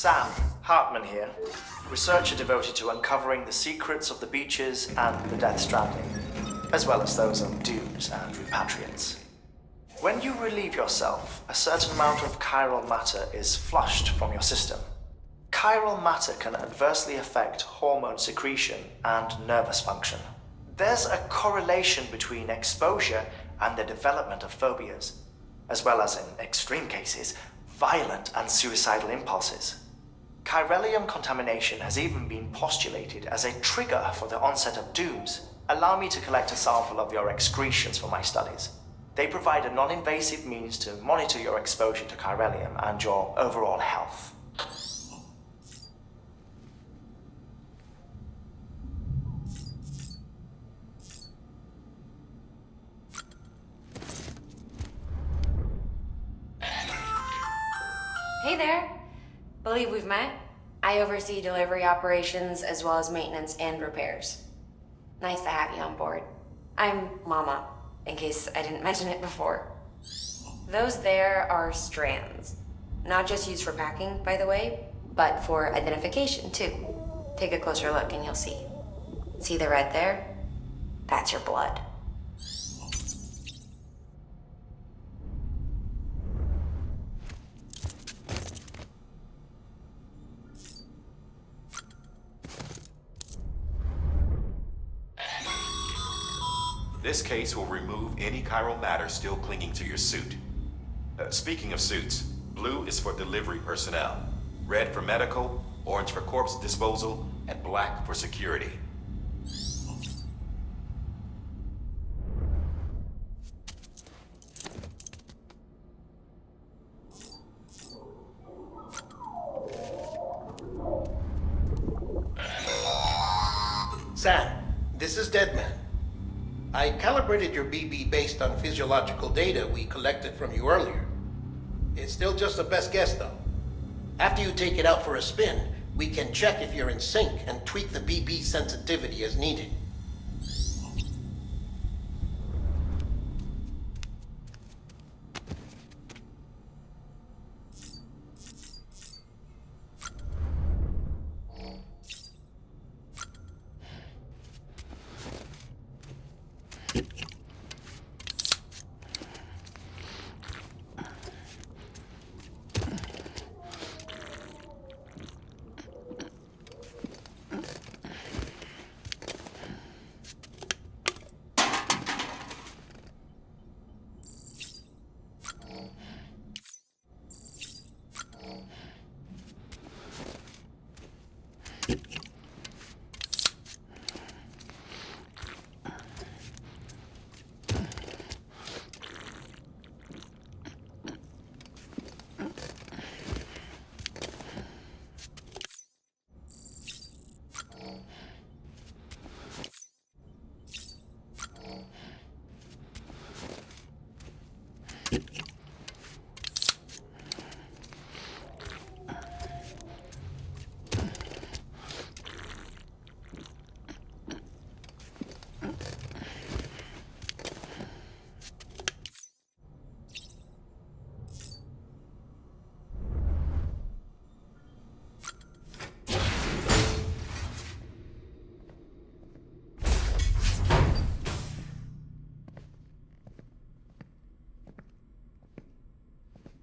Sam, Hartman here, researcher devoted to uncovering the secrets of the beaches and the Death-Stranding, as well as those of dooms and repatriates. When you relieve yourself, a certain amount of chiral matter is flushed from your system. Chiral matter can adversely affect hormone secretion and nervous function. There's a correlation between exposure and the development of phobias, as well as, in extreme cases, violent and suicidal impulses. Chiralium contamination has even been postulated as a trigger for the onset of dooms. Allow me to collect a sample of your excretions for my studies. They provide a non-invasive means to monitor your exposure to chiralium and your overall health. Hey there. Believe we've met. I oversee delivery operations as well as maintenance and repairs. Nice to have you on board. I'm Mama, in case I didn't mention it before. Those there are strands. Not just used for packing, by the way, but for identification too. Take a closer look and you'll see. See the red there? That's your blood. This case will remove any chiral matter still clinging to your suit. Speaking of suits, blue is for delivery personnel, red for medical, orange for corpse disposal, and black for security. Sam, this is Deadman. I calibrated your BB based on physiological data we collected from you earlier. It's still just a best guess, though. After you take it out for a spin, we can check if you're in sync and tweak the BB sensitivity as needed.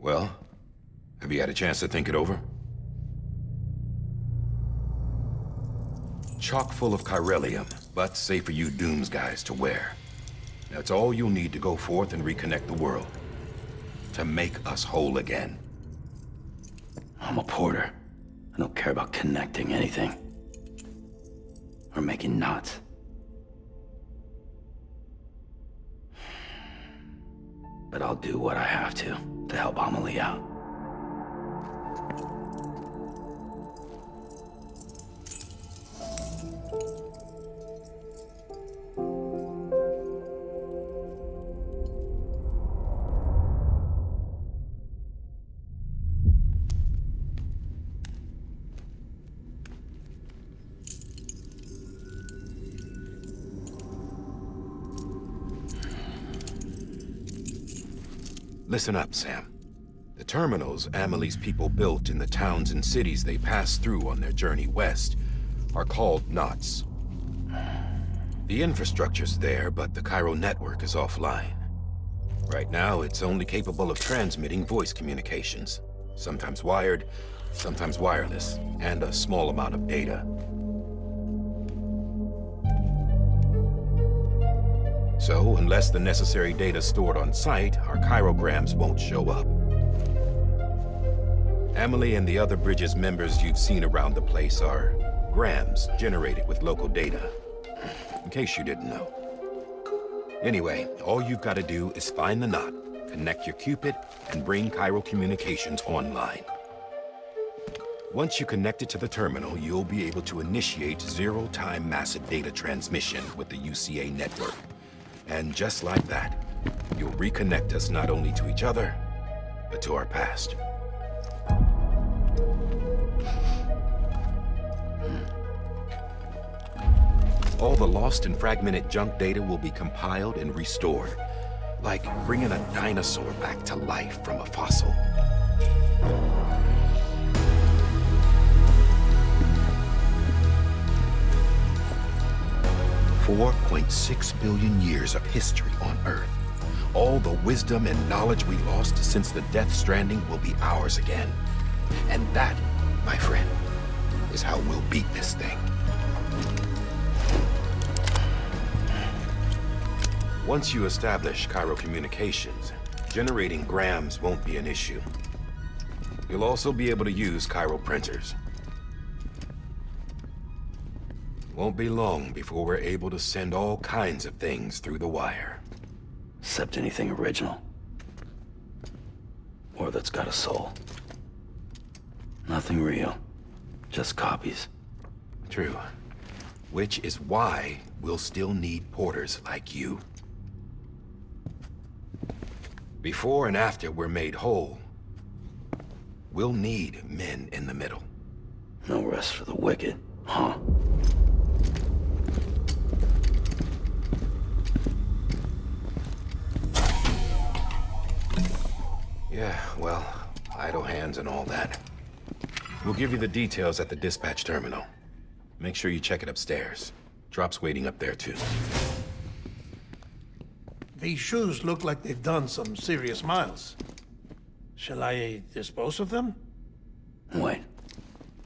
Well, have you had a chance to think it over? Chock full of chiralium, but safe for you Dooms guys to wear. That's all you'll need to go forth and reconnect the world. To make us whole again. I'm a porter. I don't care about connecting anything. Or making knots. But I'll do what I have to help Amelie out. Listen up, Sam. The terminals Amelie's people built in the towns and cities they passed through on their journey west are called knots. The infrastructure's there, but the Cairo network is offline. Right now, it's only capable of transmitting voice communications, sometimes wired, sometimes wireless, and a small amount of data. So, unless the necessary data stored on site, our chirograms won't show up. Amelie and the other Bridges members you've seen around the place are grams generated with local data, in case you didn't know. Anyway, all you've got to do is find the knot, connect your Cupid, and bring Cairo Communications online. Once you connect it to the terminal, you'll be able to initiate zero-time massive data transmission with the UCA network. And just like that, you'll reconnect us not only to each other, but to our past. All the lost and fragmented junk data will be compiled and restored, like bringing a dinosaur back to life from a fossil. $4.6 billion years of history on Earth. All the wisdom and knowledge we lost since the Death Stranding will be ours again. And that, my friend, is how we'll beat this thing. Once you establish Cairo Communications, generating grams won't be an issue. You'll also be able to use Cairo printers. Won't be long before we're able to send all kinds of things through the wire. Except anything original. Or that's got a soul. Nothing real. Just copies. True. Which is why we'll still need porters like you. Before and after we're made whole, we'll need men in the middle. No rest for the wicked, huh? Yeah, well, idle hands and all that. We'll give you the details at the dispatch terminal. Make sure you check it upstairs. Drop's waiting up there, too. These shoes look like they've done some serious miles. Shall I dispose of them? Wait.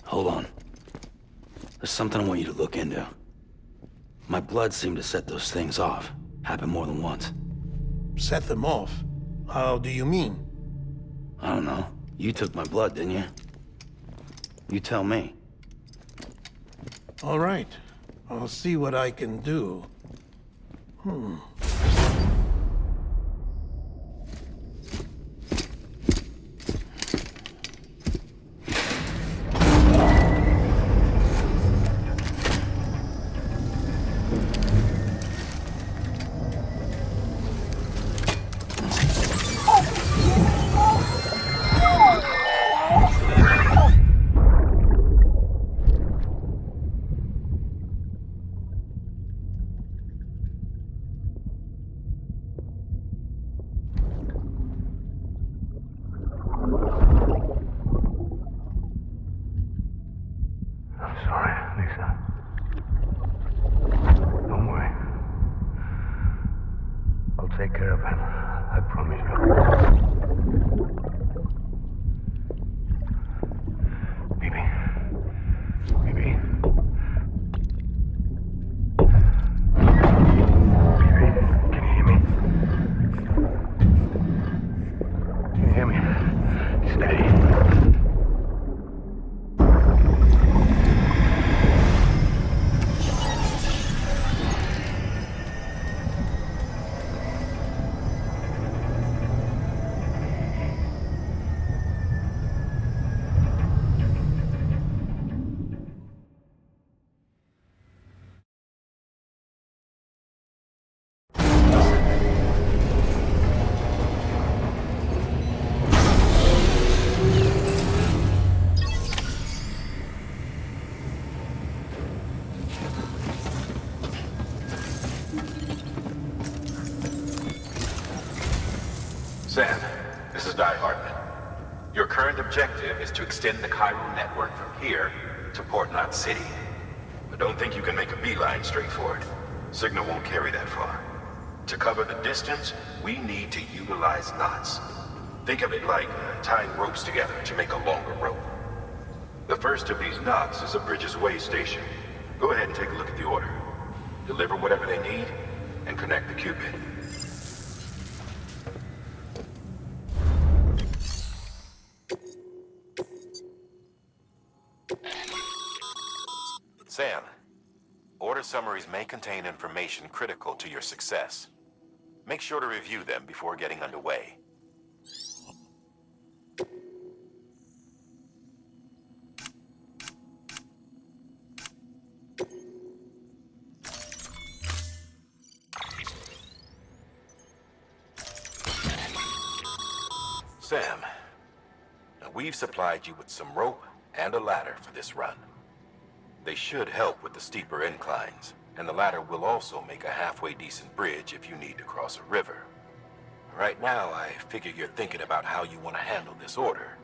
Hold on. There's something I want you to look into. My blood seemed to set those things off. Happened more than once. Set them off? How do you mean? I don't know. You took my blood, didn't you? You tell me. All right. I'll see what I can do. Take care of him. I promise you. Baby. Baby. Baby, can you hear me? Can you hear me? Steady. Sam, this is Die Hartman. Your current objective is to extend the chiral network from here to Port Knot City. But don't think you can make a beeline straight for it. Signal won't carry that far. To cover the distance, we need to utilize knots. Think of it like tying ropes together to make a longer rope. The first of these knots is a Bridges Way station. Go ahead and take a look at the order. Deliver whatever they need, and connect the Cupid. Sam, order summaries may contain information critical to your success. Make sure to review them before getting underway. Sam, we've supplied you with some rope and a ladder for this run. They should help with the steeper inclines, and the ladder will also make a halfway decent bridge if you need to cross a river. Right now, I figure you're thinking about how you want to handle this order.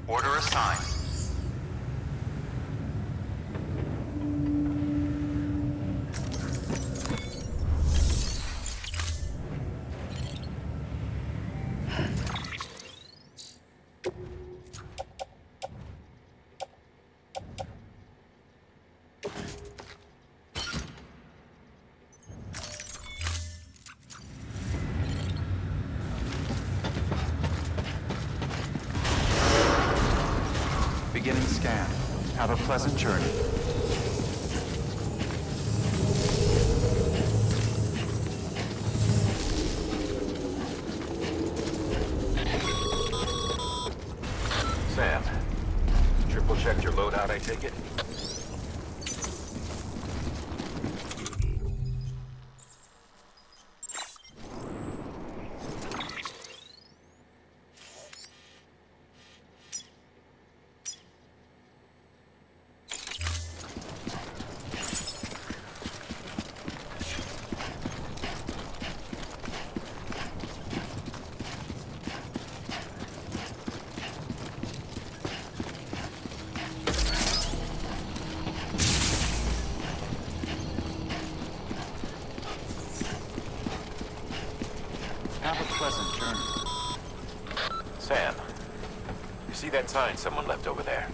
Order assigned. Beginning scan. Have a pleasant journey. Sam, triple checked your loadout, I take it? Have a pleasant journey. Sam, you see that sign someone left over there?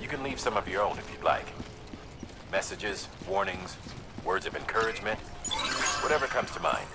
You can leave some of your own if you'd like. Messages, warnings, words of encouragement, whatever comes to mind.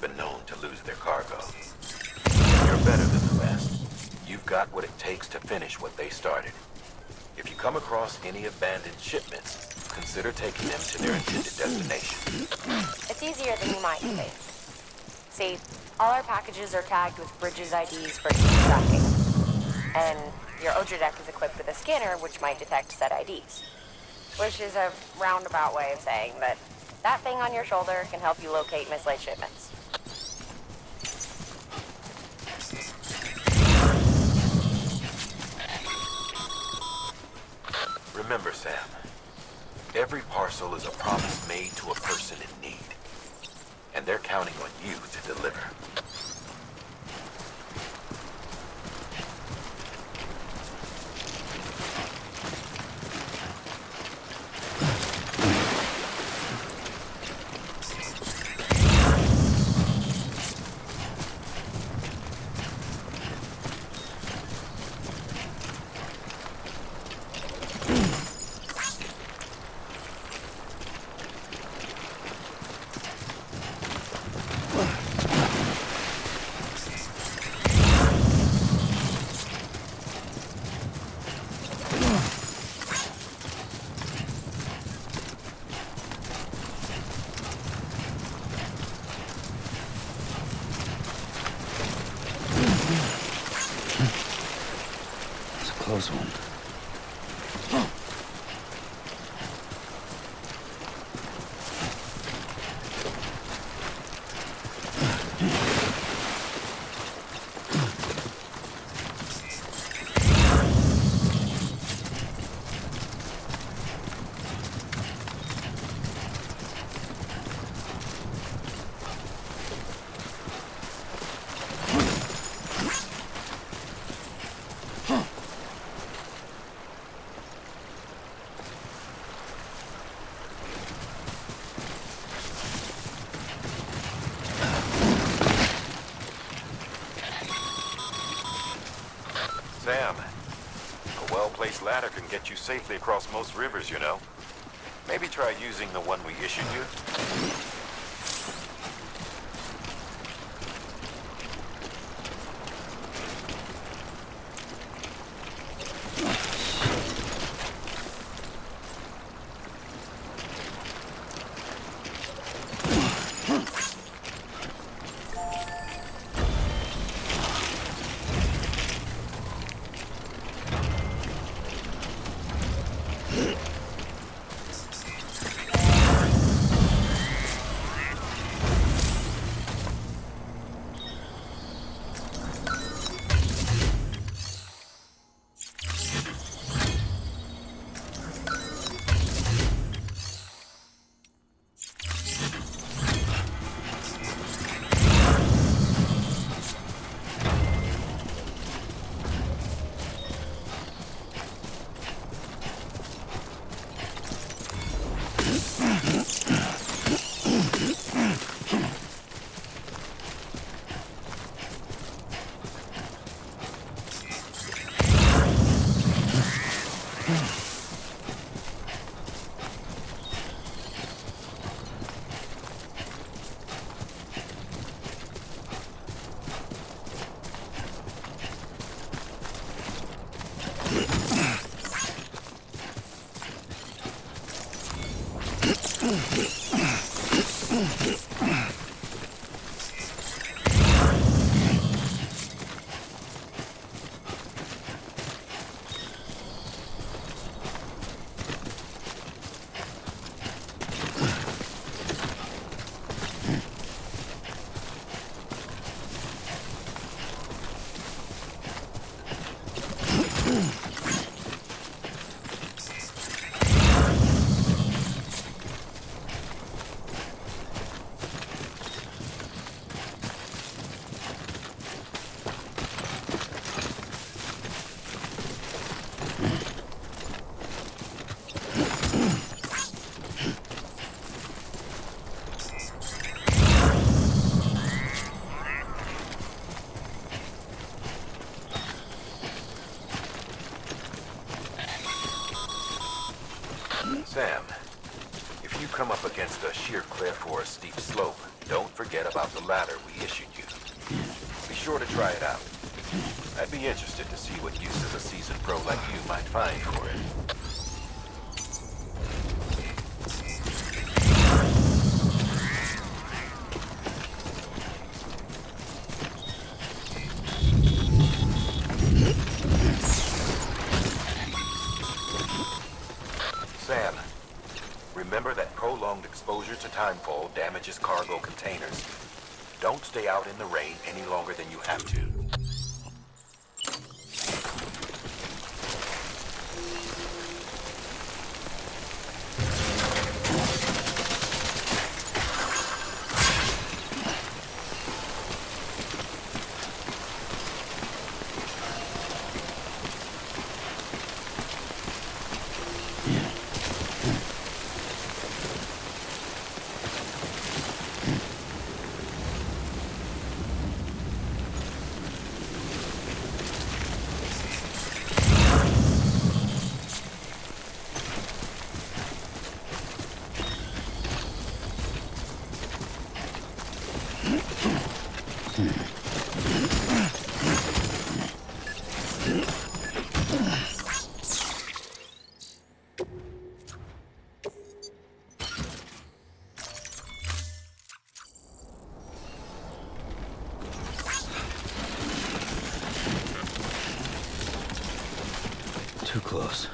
been known to lose their cargo. You're better than the rest. You've got what it takes to finish what they started. If you come across any abandoned shipments, consider taking them to their intended destination. It's easier than you might think. See, all our packages are tagged with Bridges IDs for easy tracking. And your Oja deck is equipped with a scanner which might detect said IDs. Which is a roundabout way of saying that that thing on your shoulder can help you locate mislaid shipments. Remember, Sam, every parcel is a promise made to a person in need. And they're counting on you to deliver. Close one. Sam, a well-placed ladder can get you safely across most rivers, you know. Maybe try using the one we issued you. Sam, if you come up against a sheer cliff or a steep slope, don't forget about the ladder we issued you. Be sure to try it out. I'd be interested to see what uses a seasoned pro like you might find for it. Sam, remember that prolonged exposure to timefall damages cargo containers. Don't stay out in the rain any longer than you have to. Too close.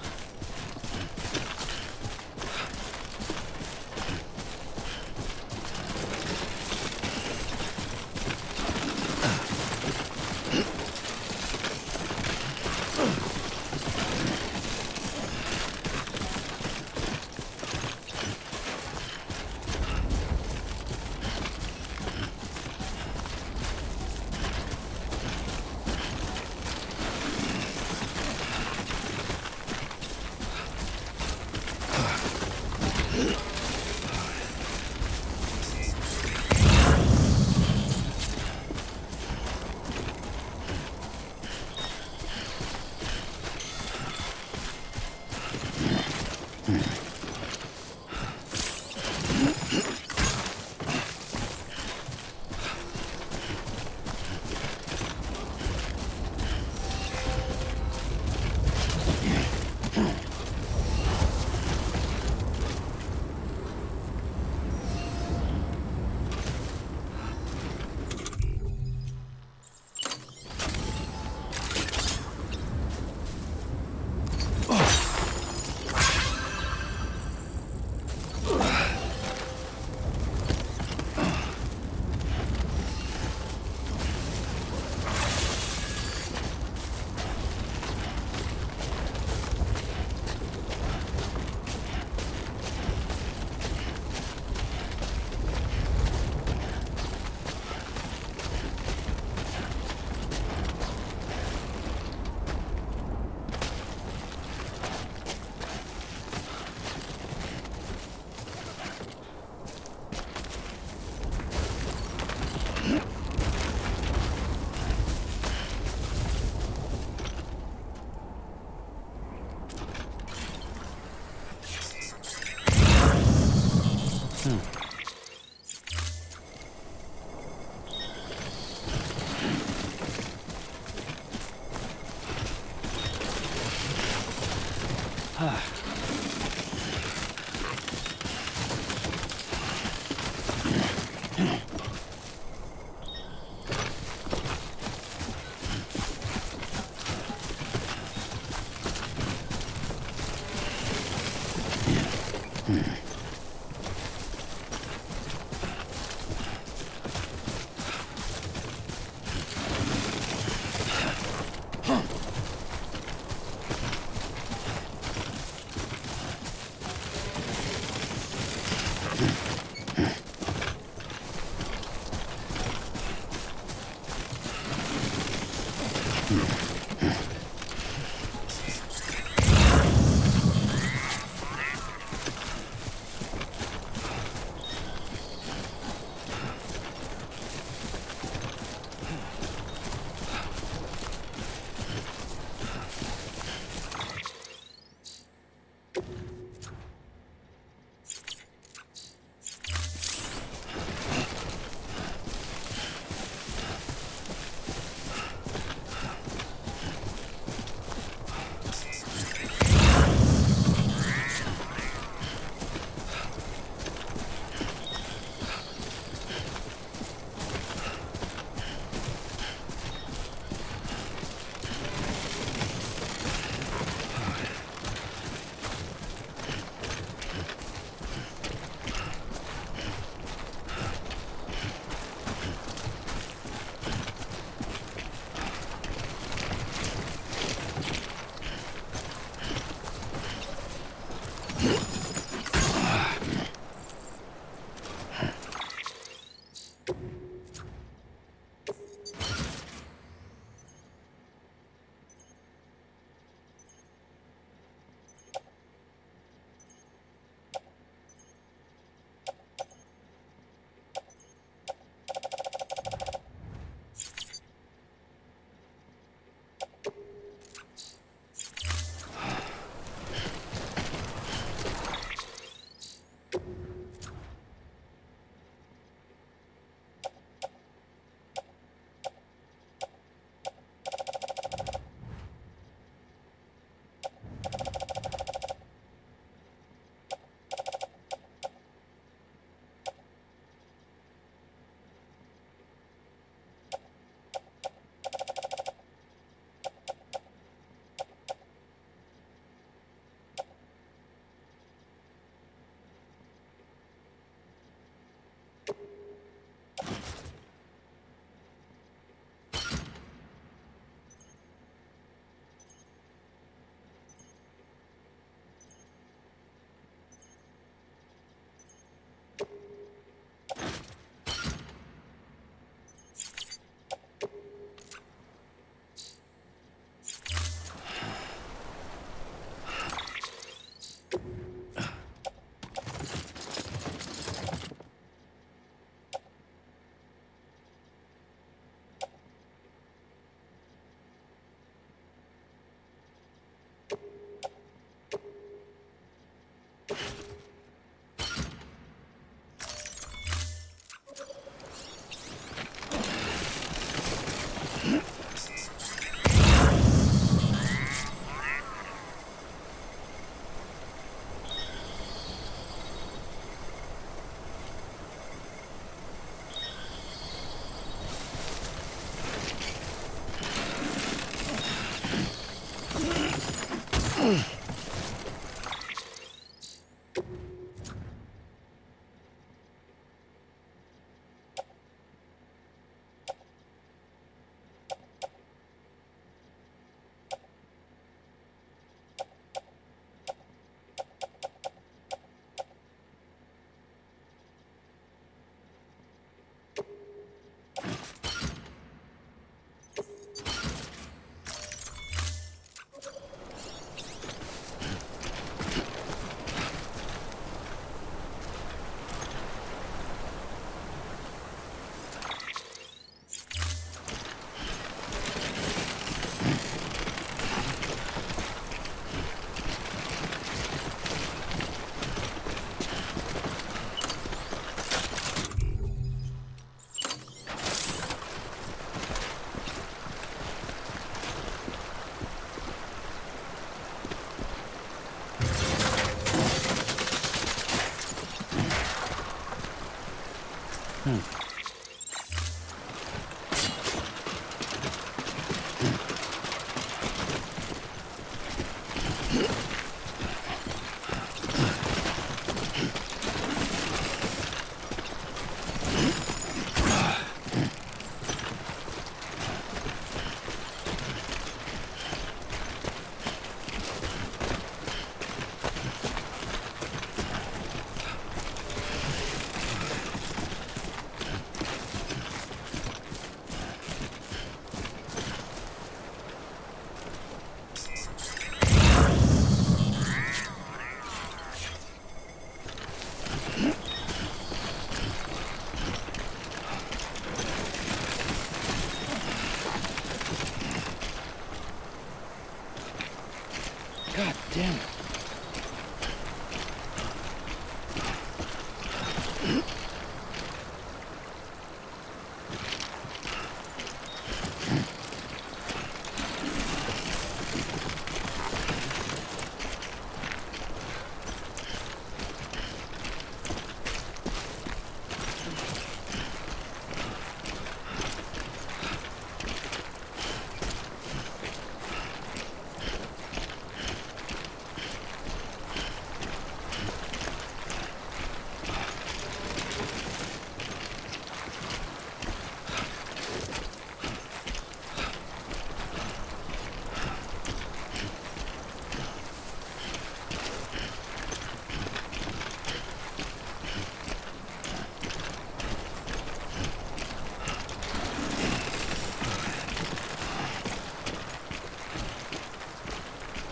God damn it.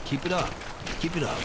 Keep it up. Keep it up.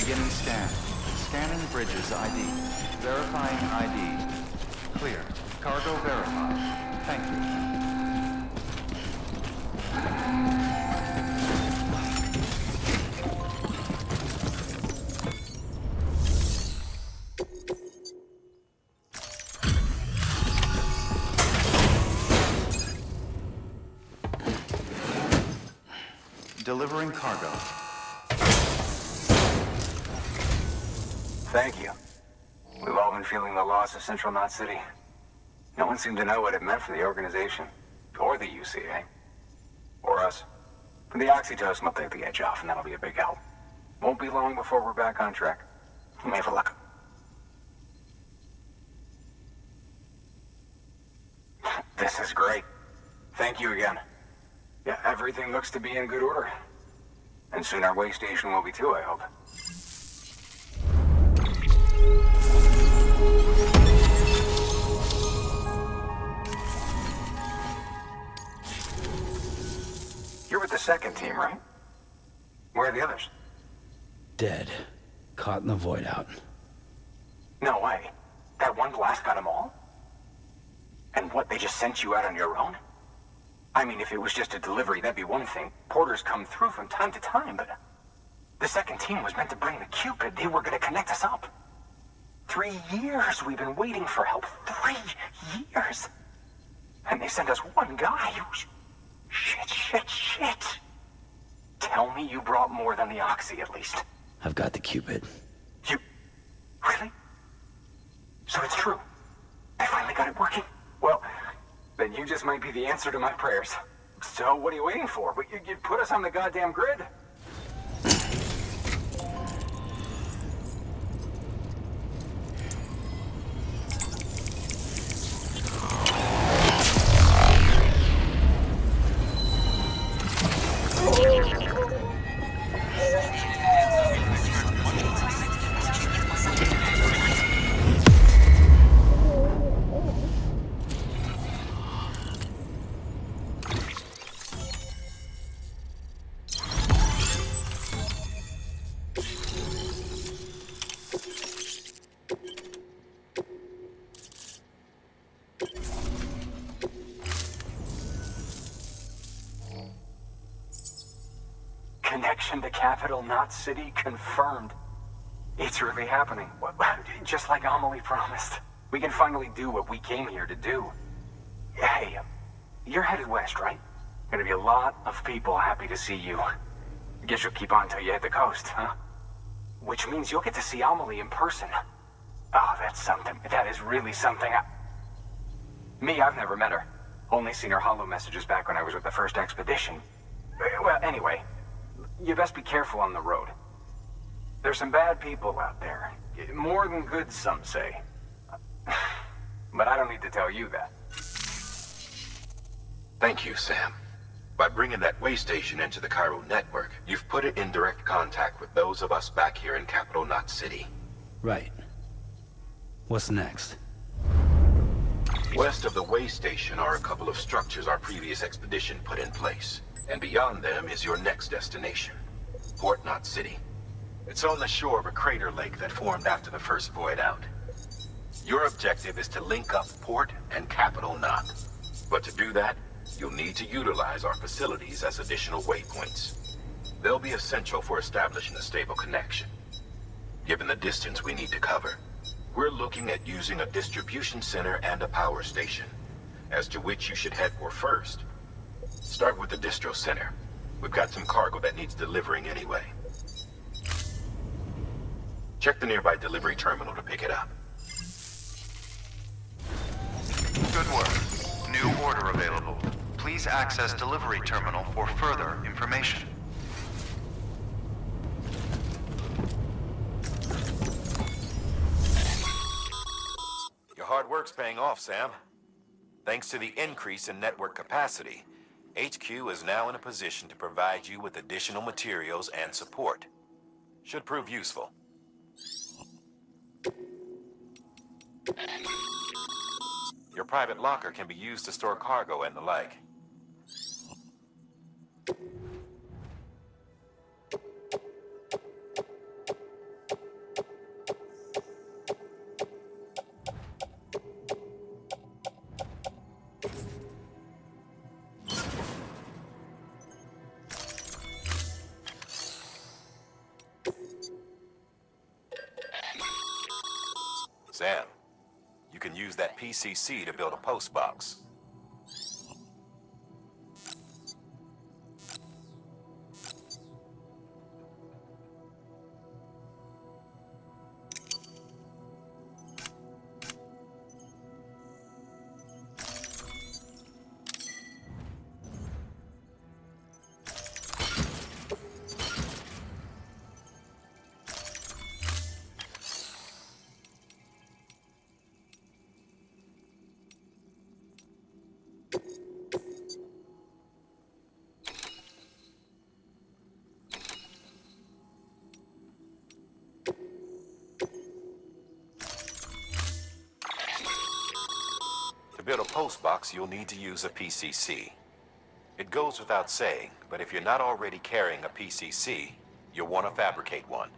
Beginning scan. Scanning bridges ID. Verifying ID. Clear. Cargo verified. Thank you. Delivering cargo. Thank you. We've all been feeling the loss of Central Knot City. No one seemed to know what it meant for the organization. Or the UCA. Or us. The oxytocin will take the edge off, and that'll be a big help. Won't be long before we're back on track. You may have a look. This is great. Thank you again. Yeah, everything looks to be in good order. And soon our way station will be too, I hope. You're with the second team, right? Where are the others? Dead. Caught in the void out. No way. That one blast got them all? And what, they just sent you out on your own? I mean, if it was just a delivery, that'd be one thing. Porters come through from time to time, but... The second team was meant to bring the Cupid. They were gonna connect us up. 3 years we've been waiting for help. 3 years! And they sent us one guy. Shit. Tell me you brought more than the Oxy, at least. I've got the Cupid. You... Really? So it's true. They finally got it working. Well, then you just might be the answer to my prayers. So what are you waiting for? You put us on the goddamn grid. Connection to Capital Knot City confirmed. It's really happening. Just like Amelie promised. We can finally do what we came here to do. Hey, you're headed west, right? Gonna be a lot of people happy to see you. Guess you'll keep on till you hit the coast, huh? Which means you'll get to see Amelie in person. Oh, that's something. That is really something. Me, I've never met her. Only seen her holo messages back when I was with the first expedition. Well, anyway, you best be careful on the road. There's some bad people out there. More than good, some say. But I don't need to tell you that. Thank you, Sam. By bringing that way station into the Cairo network, you've put it in direct contact with those of us back here in Capital Knot City. Right. What's next? West of the way station are a couple of structures our previous expedition put in place. And beyond them is your next destination, Port Knot City. It's on the shore of a crater lake that formed after the first void out. Your objective is to link up Port and Capital Knot. But to do that, you'll need to utilize our facilities as additional waypoints. They'll be essential for establishing a stable connection. Given the distance we need to cover, we're looking at using a distribution center and a power station, as to which you should head for first. Start with the distro center. We've got some cargo that needs delivering anyway. Check the nearby delivery terminal to pick it up. Good work. New order available. Please access delivery terminal for further information. Your hard work's paying off, Sam. Thanks to the increase in network capacity, HQ is now in a position to provide you with additional materials and support. Should prove useful. Your private locker can be used to store cargo and the like. Sam, you can use that PCC to build a post box. build a postbox, you'll need to use a PCC. It goes without saying, but if you're not already carrying a PCC, you'll want to fabricate one.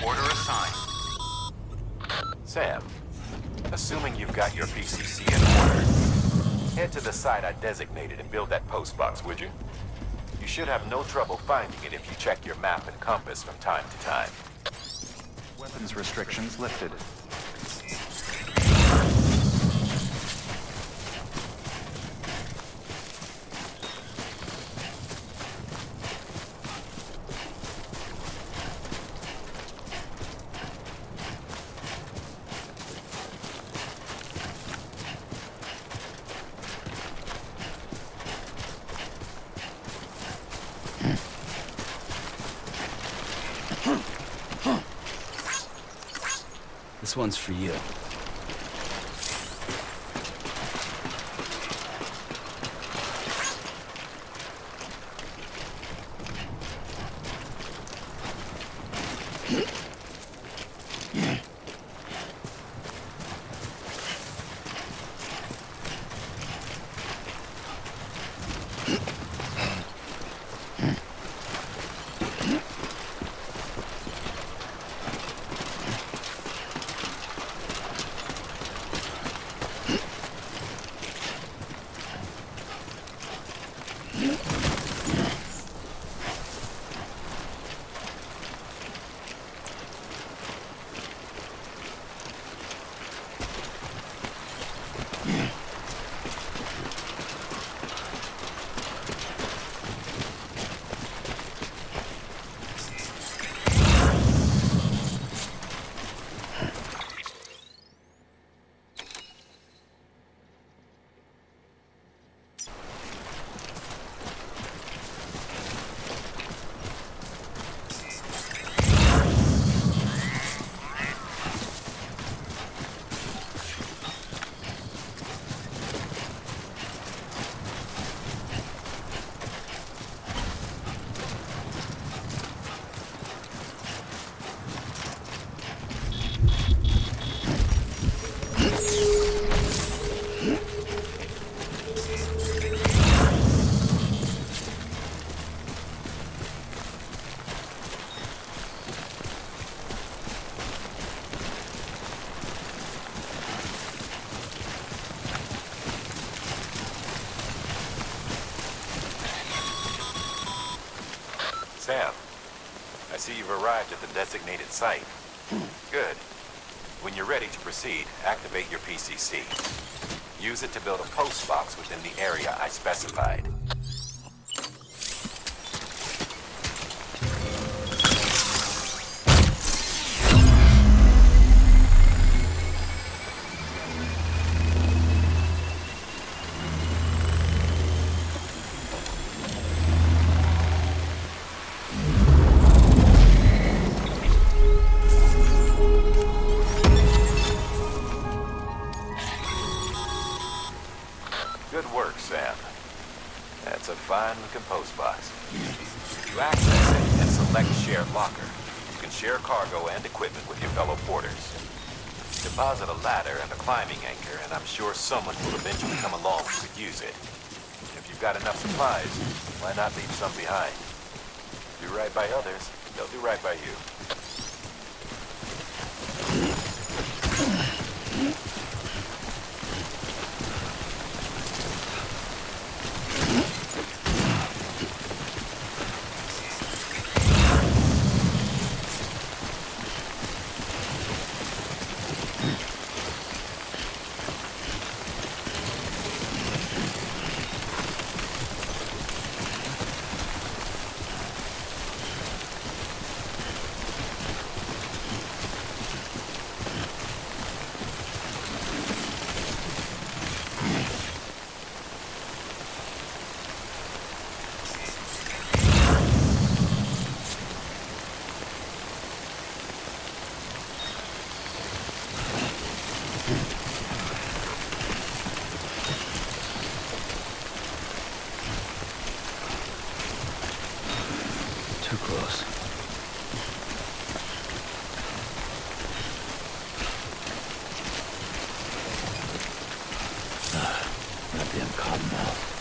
Order assigned. Sam, assuming you've got your PCC in order, head to the site I designated and build that postbox, would you? You should have no trouble finding it if you check your map and compass from time to time. Weapons restrictions lifted. This one's for you. Sam, I see you've arrived at the designated site. Good. When you're ready to proceed, activate your PCC. Use it to build a postbox within the area I specified. Good work, Sam. That's a fine-looking postbox. If you access it and select Shared Locker, you can share cargo and equipment with your fellow porters. Deposit a ladder and a climbing anchor, and I'm sure someone will eventually come along who could use it. If you've got enough supplies, why not leave some behind? Do right by others, they'll do right by you. Goddamn cottonmouth.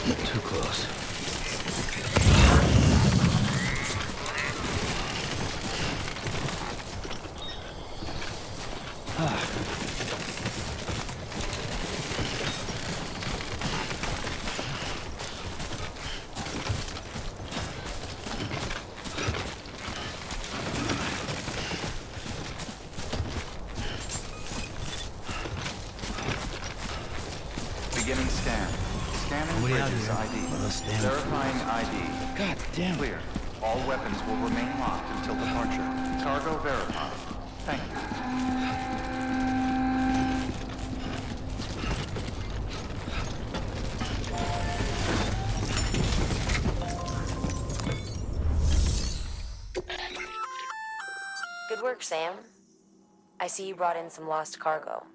Too close. Beginning scan. Scanning bridges ID. Verifying ID. God damn it. Clear. All weapons will remain locked until departure. Cargo verified. Thank you. Good work, Sam. I see you brought in some lost cargo.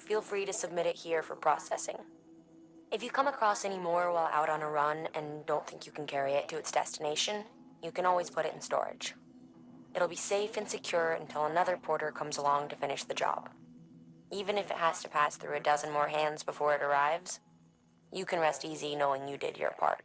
Feel free to submit it here for processing. If you come across any more while out on a run and don't think you can carry it to its destination, you can always put it in storage. It'll be safe and secure until another porter comes along to finish the job. Even if it has to pass through a dozen more hands before it arrives, you can rest easy knowing you did your part.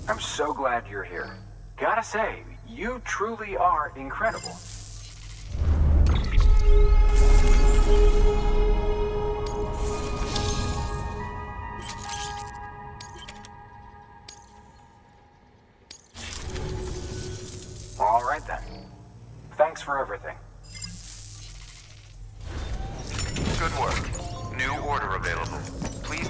I'm so glad you're here. Gotta say, you truly are incredible. All right then. Thanks for everything. Good work. New order available. Please.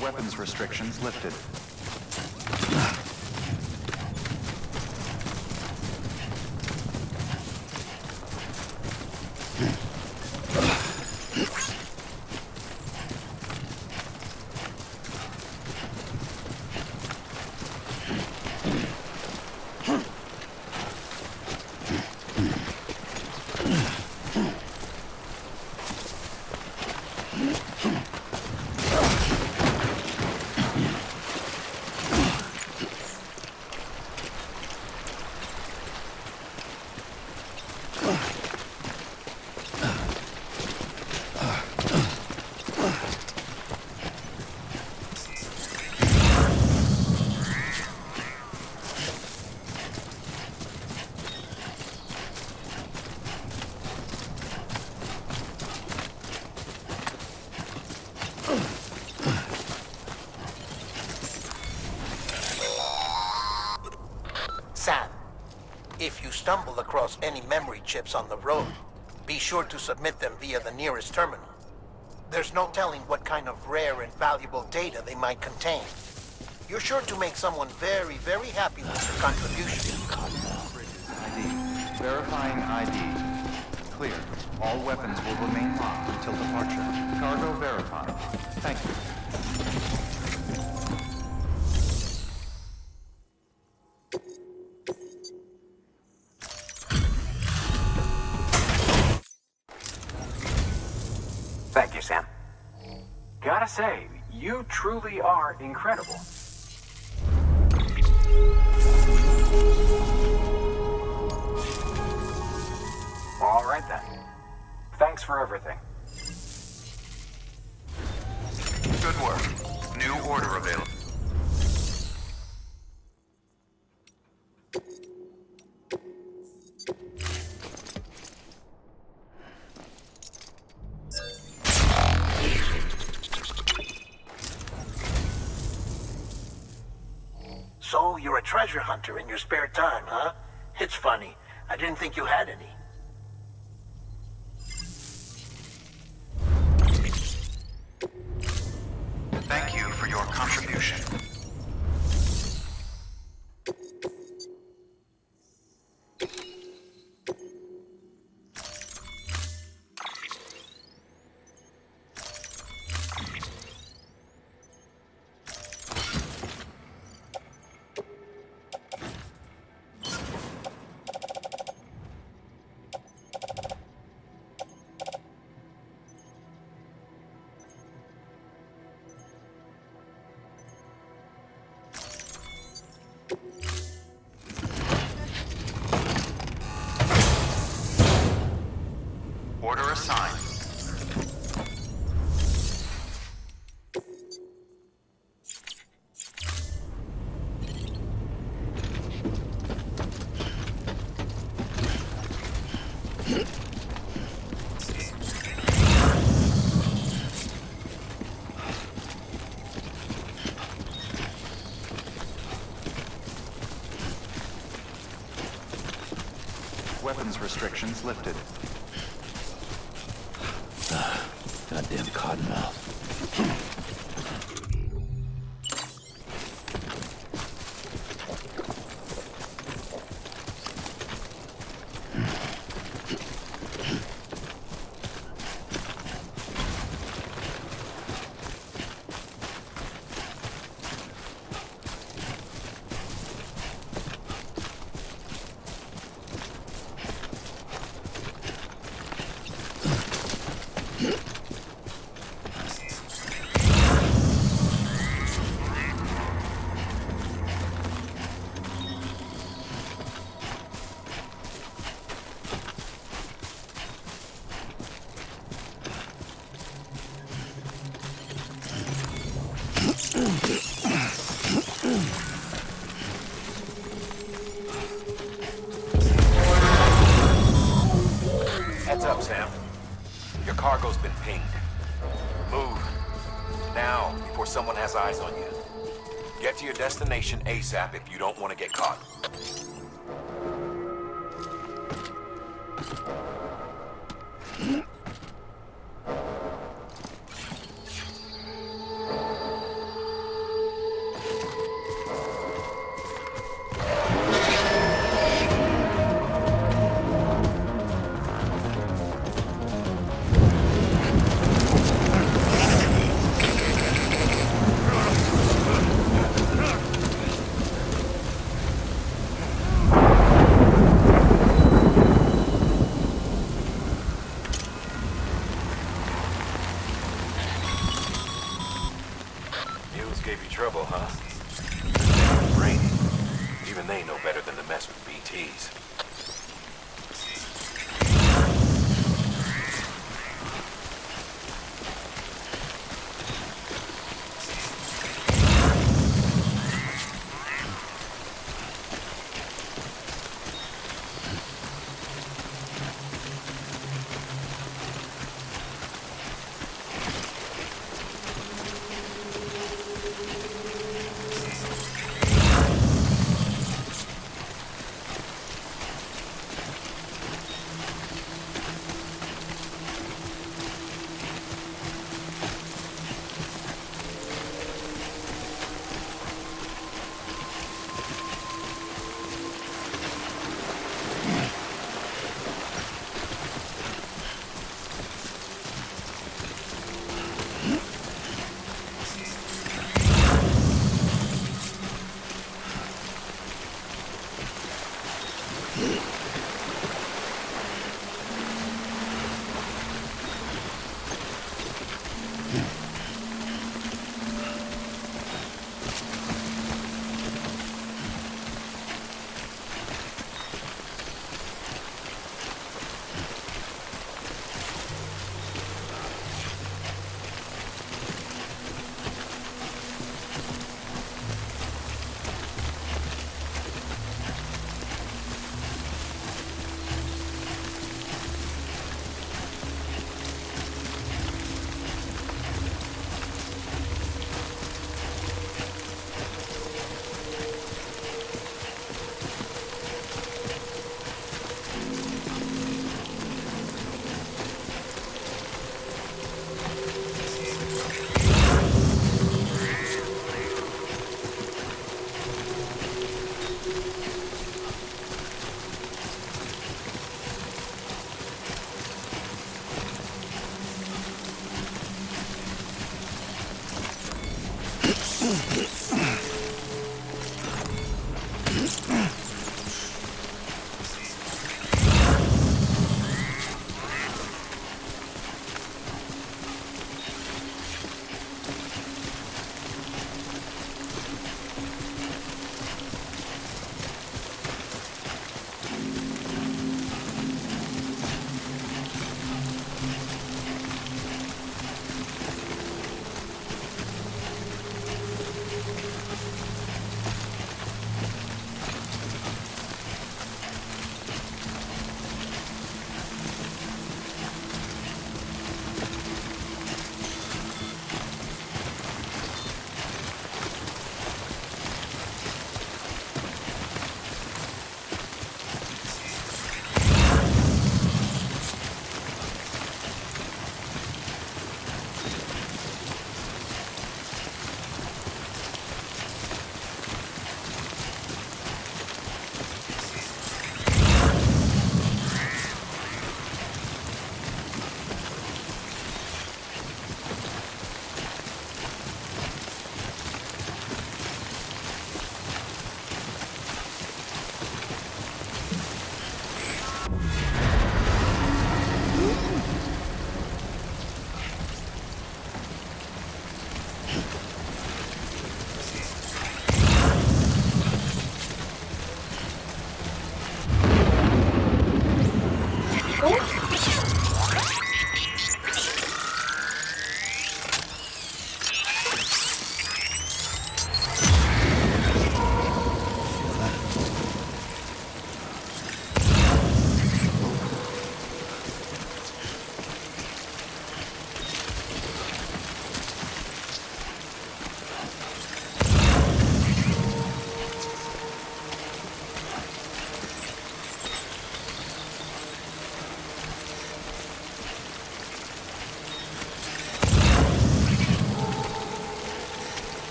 Weapons restrictions lifted. Sam, if you stumble across any memory chips on the road, be sure to submit them via the nearest terminal. There's no telling what kind of rare and valuable data they might contain. You're sure to make someone very, very happy with your contribution. ID. Verifying ID. Clear. All weapons will remain locked until departure. Cargo verified. Thank you. Thank you, Sam. Gotta say, you truly are incredible. All right then. Thanks for everything. Good work. New order available. So, you're a treasure hunter in your spare time, huh? It's funny. I didn't think you had any. Thank you for your contribution. Order assigned. Weapons restrictions lifted. Goddamn cottonmouth. Your cargo's been pinged. Move. Now, before someone has eyes on you. Get to your destination ASAP if you don't want to get caught.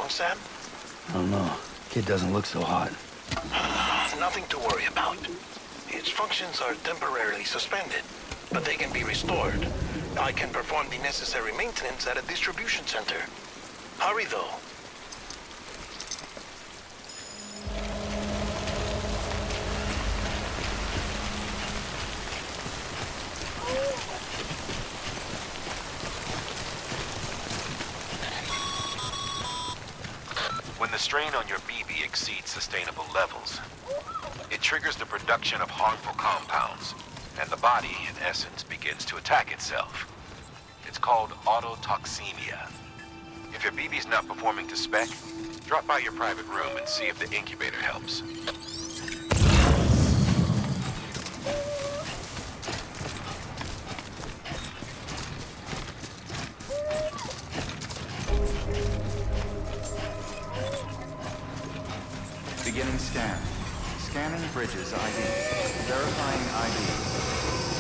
Sam? I don't know. Kid doesn't look so hot. Nothing to worry about. Its functions are temporarily suspended, but they can be restored. I can perform the necessary maintenance at a distribution center. Hurry, though. When the strain on your BB exceeds sustainable levels, it triggers the production of harmful compounds, and the body, in essence, begins to attack itself. It's called autotoxemia. If your BB's not performing to spec, drop by your private room and see if the incubator helps. Beginning scan. Scanning bridges ID. Verifying ID.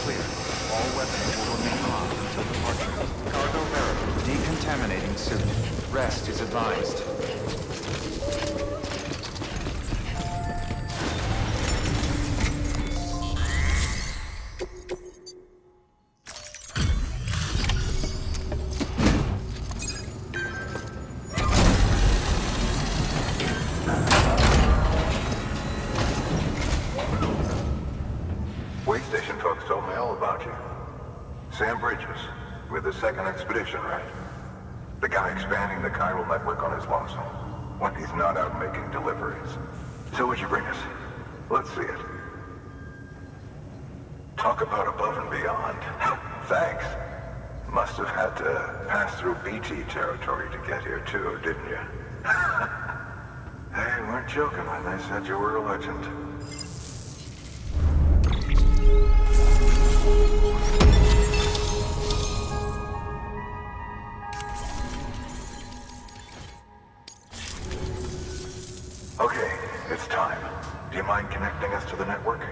Clear. All weapons will remain locked until departure. Cargo verified. Decontaminating suit. Rest is advised. Station folks told me all about you. Sam Bridges, with the second expedition, right? The guy expanding the chiral network on his lonesome, when he's not out making deliveries. So what'd you bring us? Let's see it. Talk about above and beyond. Thanks. Must have had to pass through BT territory to get here too, didn't you? They weren't joking when they said you were a legend. Okay, it's time. Do you mind connecting us to the network?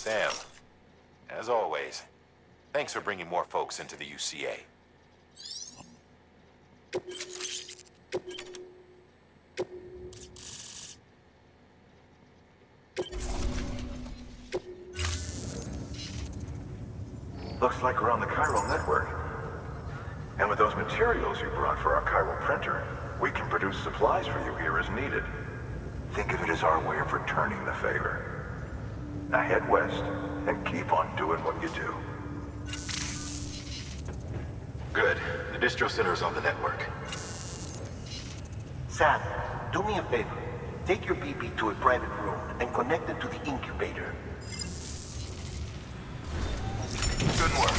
Sam, as always, thanks for bringing more folks into the UCA. Looks like we're on the chiral network. And with those materials you brought for our chiral printer, we can produce supplies for you here as needed. Think of it as our way of returning the favor. Now head west and keep on doing what you do. Good. The distro center is on the network. Sam, do me a favor. Take your BB to a private room and connect it to the incubator. Good work.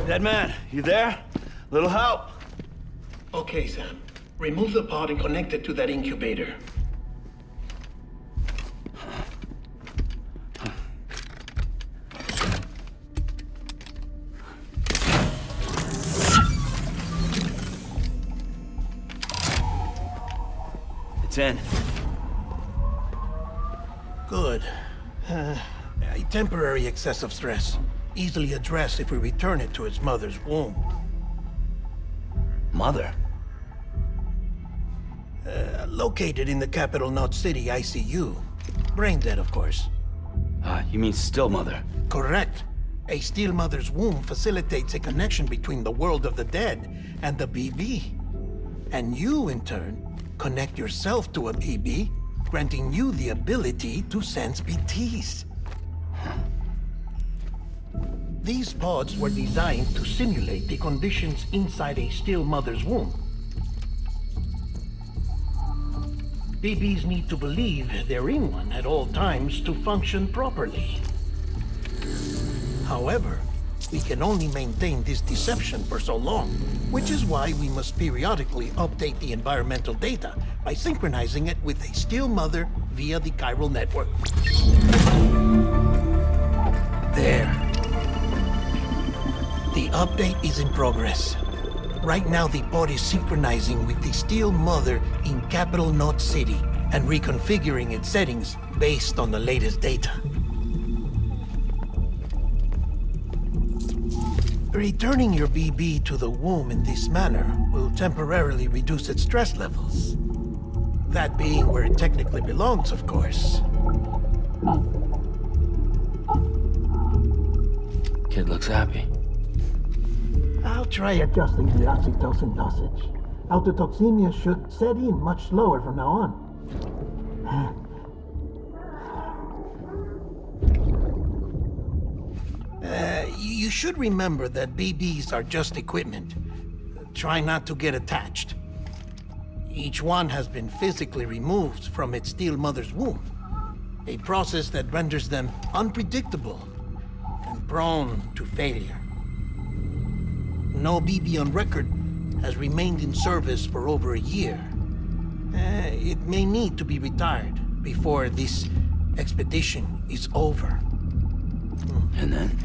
Dead man, you there? Little help? Okay, Sam. Remove the pod and connect it to that incubator. It's in. Good. A temporary excessive stress. Easily addressed if we return it to its mother's womb. Mother? Located in the capital Knot City ICU. Brain dead, of course. You mean still mother? Correct. A still mother's womb facilitates a connection between the world of the dead and the BB. And you, in turn, connect yourself to a BB, granting you the ability to sense BTs. These pods were designed to simulate the conditions inside a still mother's womb. BBs need to believe they're in one at all times to function properly. However, we can only maintain this deception for so long, which is why we must periodically update the environmental data by synchronizing it with a still mother via the chiral network. There. The update is in progress. Right now, the pod is synchronizing with the still mother in capital Knot City and reconfiguring its settings based on the latest data. Returning your BB to the womb in this manner will temporarily reduce its stress levels. That being where it technically belongs, of course. Kid looks happy. I'll try adjusting the oxytocin dosage. Autotoxemia should set in much slower from now on. You should remember that BBs are just equipment. Try not to get attached. Each one has been physically removed from its still mother's womb. A process that renders them unpredictable and prone to failure. No BB on record has remained in service for over a year. It may need to be retired before this expedition is over. And then?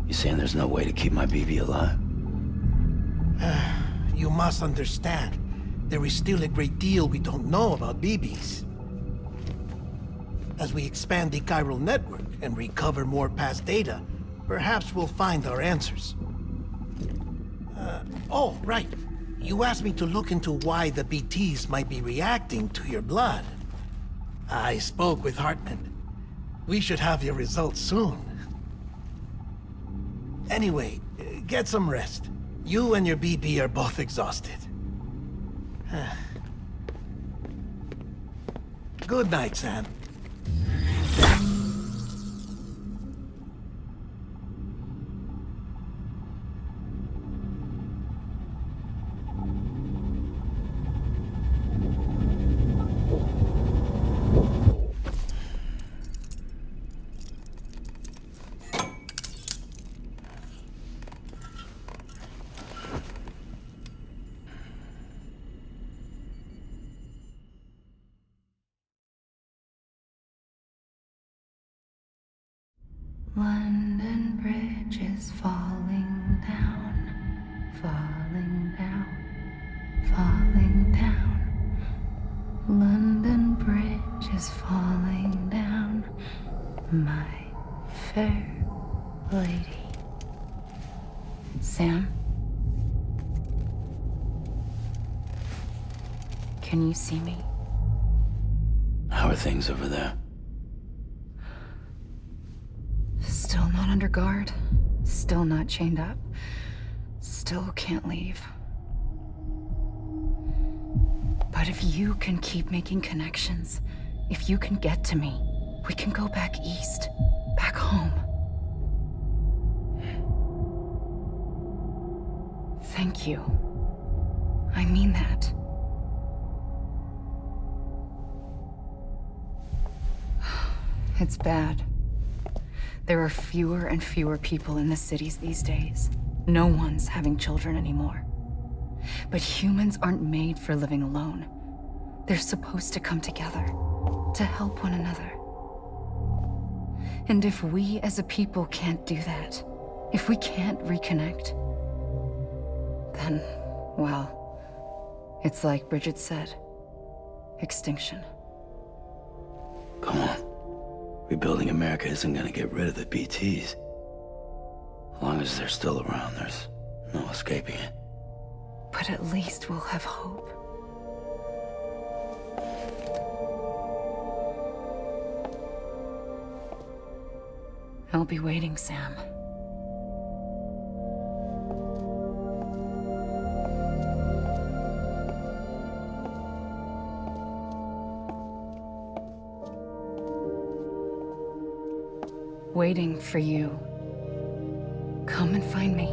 You saying there's no way to keep my BB alive? You must understand, there is still a great deal we don't know about BBs. As we expand the chiral network and recover more past data, perhaps we'll find our answers. Oh, right. You asked me to look into why the BTs might be reacting to your blood. I spoke with Hartman. We should have your results soon. Anyway, get some rest. You and your BB are both exhausted. Good night, Sam. London Bridge is falling down, falling down, falling down. London Bridge is falling down, my fair lady. Sam? Can you see me? How are things over there? Still not under guard, still not chained up, still can't leave. But if you can keep making connections, if you can get to me, we can go back east, back home. Thank you. I mean that. It's bad. There are fewer and fewer people in the cities these days. No one's having children anymore. But humans aren't made for living alone. They're supposed to come together, to help one another. And if we as a people can't do that, if we can't reconnect, then, well, it's like Bridget said, extinction. Come on. Rebuilding America isn't gonna get rid of the BTs. As long as they're still around, there's no escaping it. But at least we'll have hope. I'll be waiting, Sam. Waiting for you. Come and find me.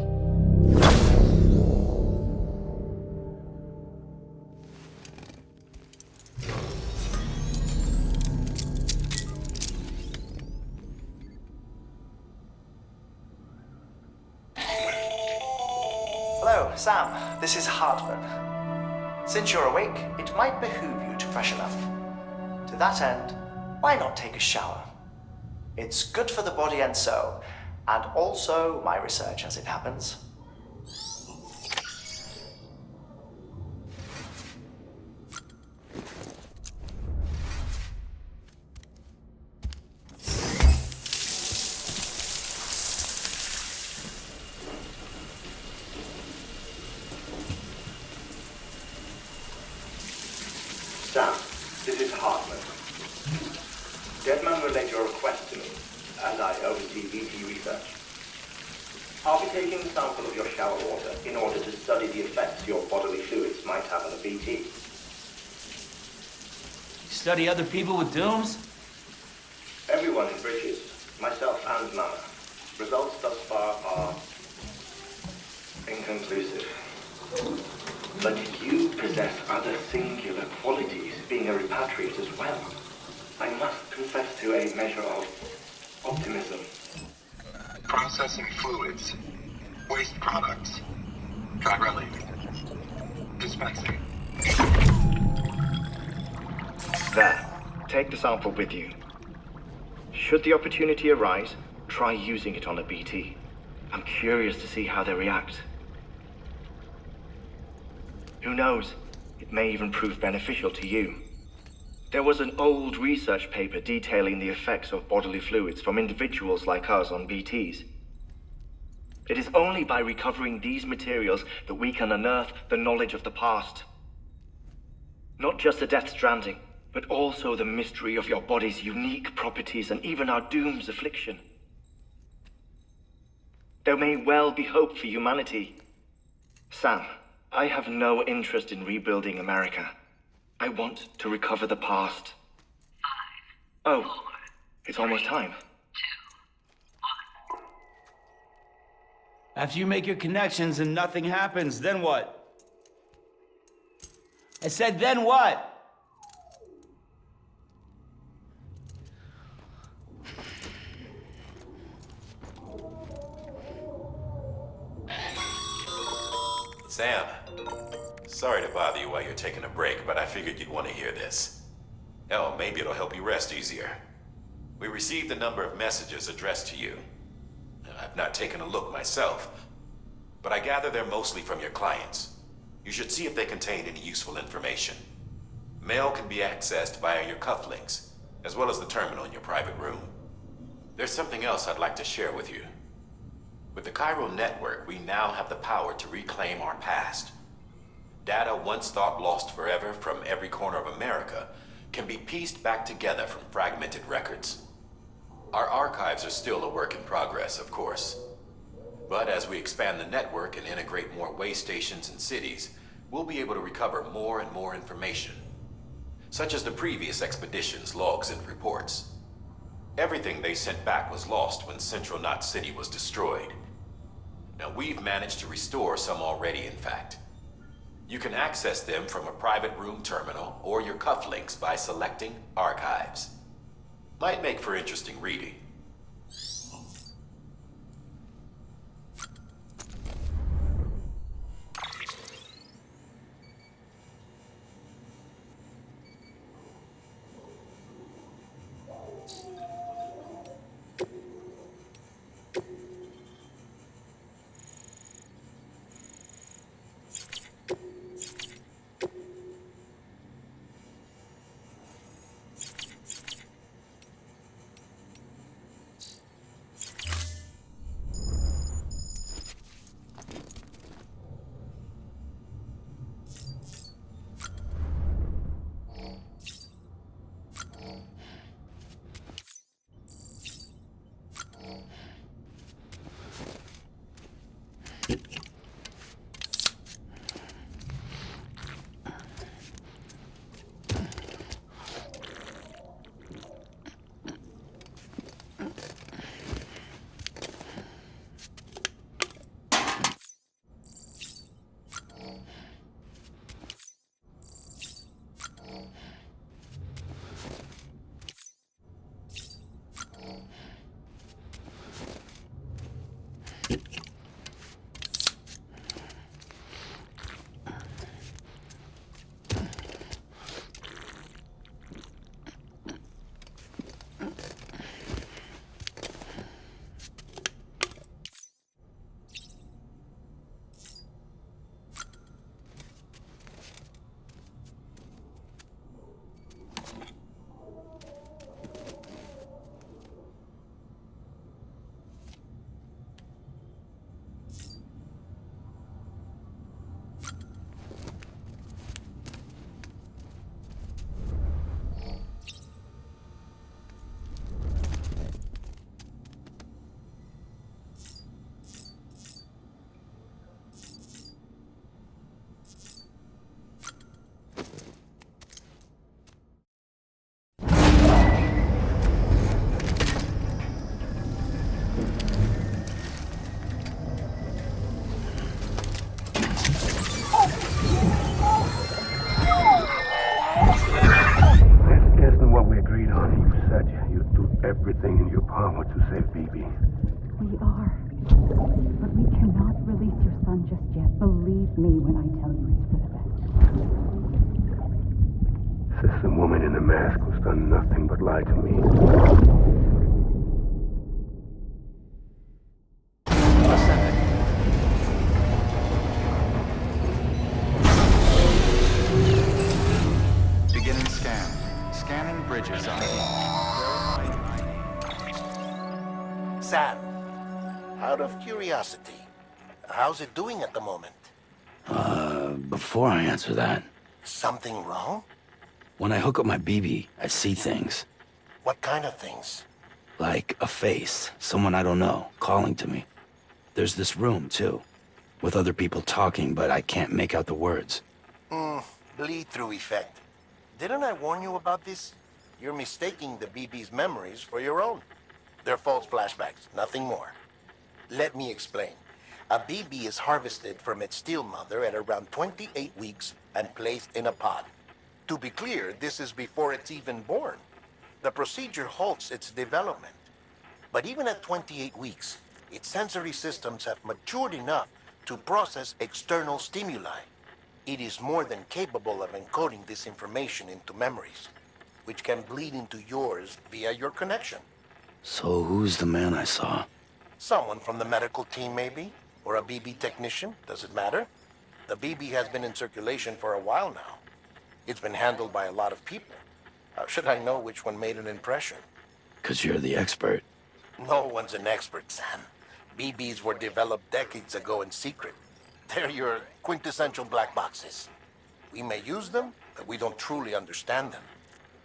Hello, Sam. This is Hartman. Since you're awake, it might behoove you to freshen up. To that end, why not take a shower? It's good for the body and soul, and also my research as it happens. Sam, this is Hartman. Deadman relayed your request to me, and I oversee BT research. I'll be taking a sample of your shower water in order to study the effects your bodily fluids might have on a BT. Study other people with dooms? Everyone in Bridges, myself and Mama. Results thus far are inconclusive. But you possess other singular qualities, being a repatriate as well. I must confess to a measure of optimism. Processing fluids. Waste products. Chiral. Dispensing. There. Take the sample with you. Should the opportunity arise, try using it on a BT. I'm curious to see how they react. Who knows? It may even prove beneficial to you. There was an old research paper detailing the effects of bodily fluids from individuals like us on BTs. It is only by recovering these materials that we can unearth the knowledge of the past. Not just the Death Stranding, but also the mystery of your body's unique properties and even our doom's affliction. There may well be hope for humanity. Sam, I have no interest in rebuilding America. I want to recover the past. 5, 4, oh, it's almost time. 2, 1. After you make your connections and nothing happens, then what? I said, then what? Sam, sorry to bother you while you're taking a break, but I figured you'd want to hear this. Hell, maybe it'll help you rest easier. We received a number of messages addressed to you. I've not taken a look myself, but I gather they're mostly from your clients. You should see if they contain any useful information. Mail can be accessed via your cufflinks, as well as the terminal in your private room. There's something else I'd like to share with you. With the chiral network, we now have the power to reclaim our past. Data once thought lost forever from every corner of America can be pieced back together from fragmented records. Our archives are still a work in progress, of course. But as we expand the network and integrate more way stations and cities, we'll be able to recover more and more information, such as the previous expedition's logs and reports. Everything they sent back was lost when Central Knot City was destroyed. Now, we've managed to restore some already, in fact. You can access them from a private room terminal or your cufflinks by selecting Archives. Might make for interesting reading. Mama to save BB. We are. But we cannot release your son just yet. Believe me when I tell you it's for the best. Says the woman in the mask who's done nothing but lie to me. Beginning scan. Scanning bridges ID. Sam, out of curiosity, how's it doing at the moment? Before I answer that, Something wrong? when I hook up my BB, I see things. What kind of things? Like a face, someone I don't know, calling to me. There's this room, too, with other people talking, but I can't make out the words. Bleed-through effect. Didn't I warn you about this? You're mistaking the BB's memories for your own. They're false flashbacks, nothing more. Let me explain. A BB is harvested from its steel mother at around 28 weeks and placed in a pod. To be clear, this is before it's even born. The procedure halts its development. But even at 28 weeks, its sensory systems have matured enough to process external stimuli. It is more than capable of encoding this information into memories, which can bleed into yours via your connection. So who's the man I saw? Someone from the medical team, maybe? Or a BB technician? Does it matter? The BB has been in circulation for a while now. It's been handled by a lot of people. How should I know which one made an impression? 'Cause you're the expert. No one's an expert, Sam. BBs were developed decades ago in secret. They're your quintessential black boxes. We may use them, but we don't truly understand them.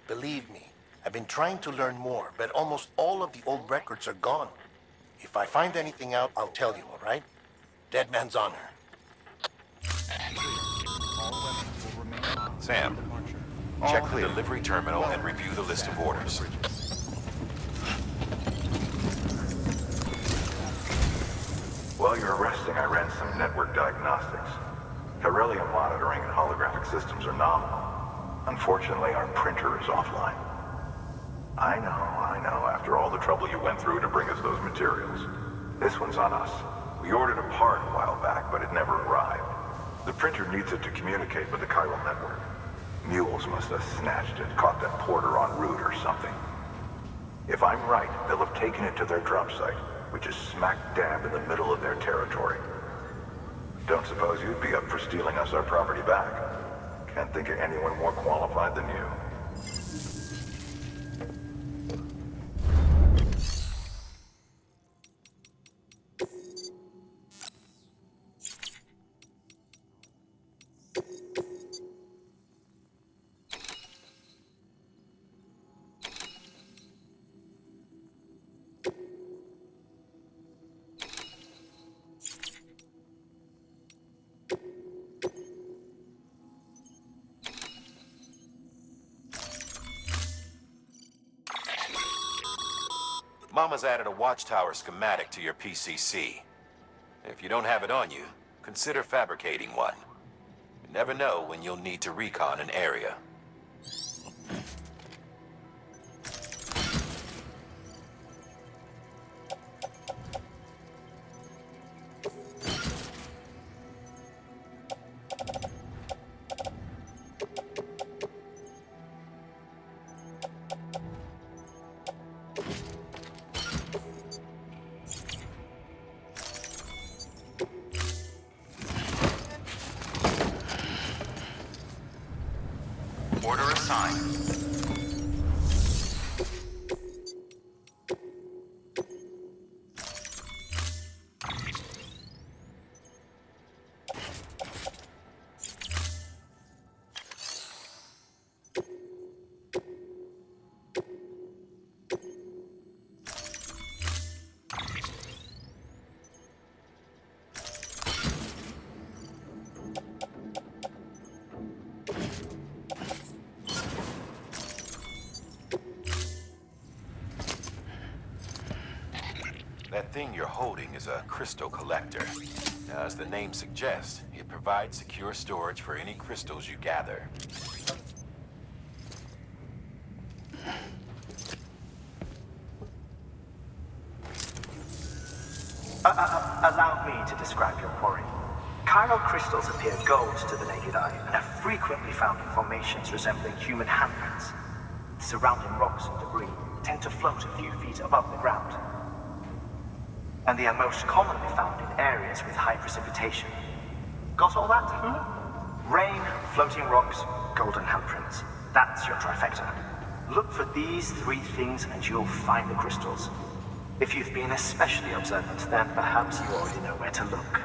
Believe me, I've been trying to learn more, but almost all of the old records are gone. If I find anything out, I'll tell you, all right? Dead man's honor. Sam, check the delivery terminal and review the list of orders. While you're resting, I ran some network diagnostics. Beryllium monitoring and holographic systems are nominal. Unfortunately, our printer is offline. I know, after all the trouble you went through to bring us those materials. This one's on us. We ordered a part a while back, but it never arrived. The printer needs it to communicate with the chiral network. Mules must have snatched it, caught that porter en route or something. If I'm right, they'll have taken it to their drop site, which is smack dab in the middle of their territory. Don't suppose you'd be up for stealing us our property back? Can't think of anyone more qualified than you. Mama's added a watchtower schematic to your PCC. If you don't have it on you, consider fabricating one. You never know when you'll need to recon an area. Order assigned. That thing you're holding is a crystal collector. Now, as the name suggests, it provides secure storage for any crystals you gather. Allow me to describe your quarry. Chiral crystals appear gold to the naked eye and are frequently found in formations resembling human handprints. Surrounding rocks and debris tend to float a few feet above the ground. And they are most commonly found in areas with high precipitation. Got all that? Rain, floating rocks, golden handprints. That's your trifecta. Look for these three things and you'll find the crystals. If you've been especially observant, then perhaps you already know where to look.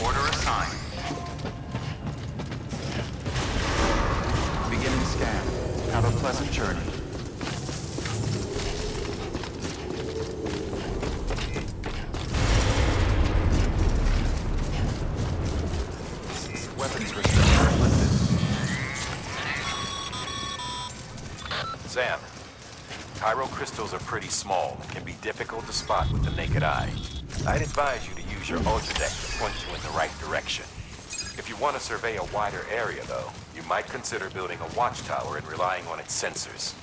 Order assigned. Beginning scan. Have a pleasant journey. Weapons restrictions lifted. Sam, chiral crystals are pretty small and can be difficult to spot with the naked eye. I'd advise you to use your ultradeck to point you in the right direction. If you want to survey a wider area, though, you might consider building a watchtower and relying on its sensors.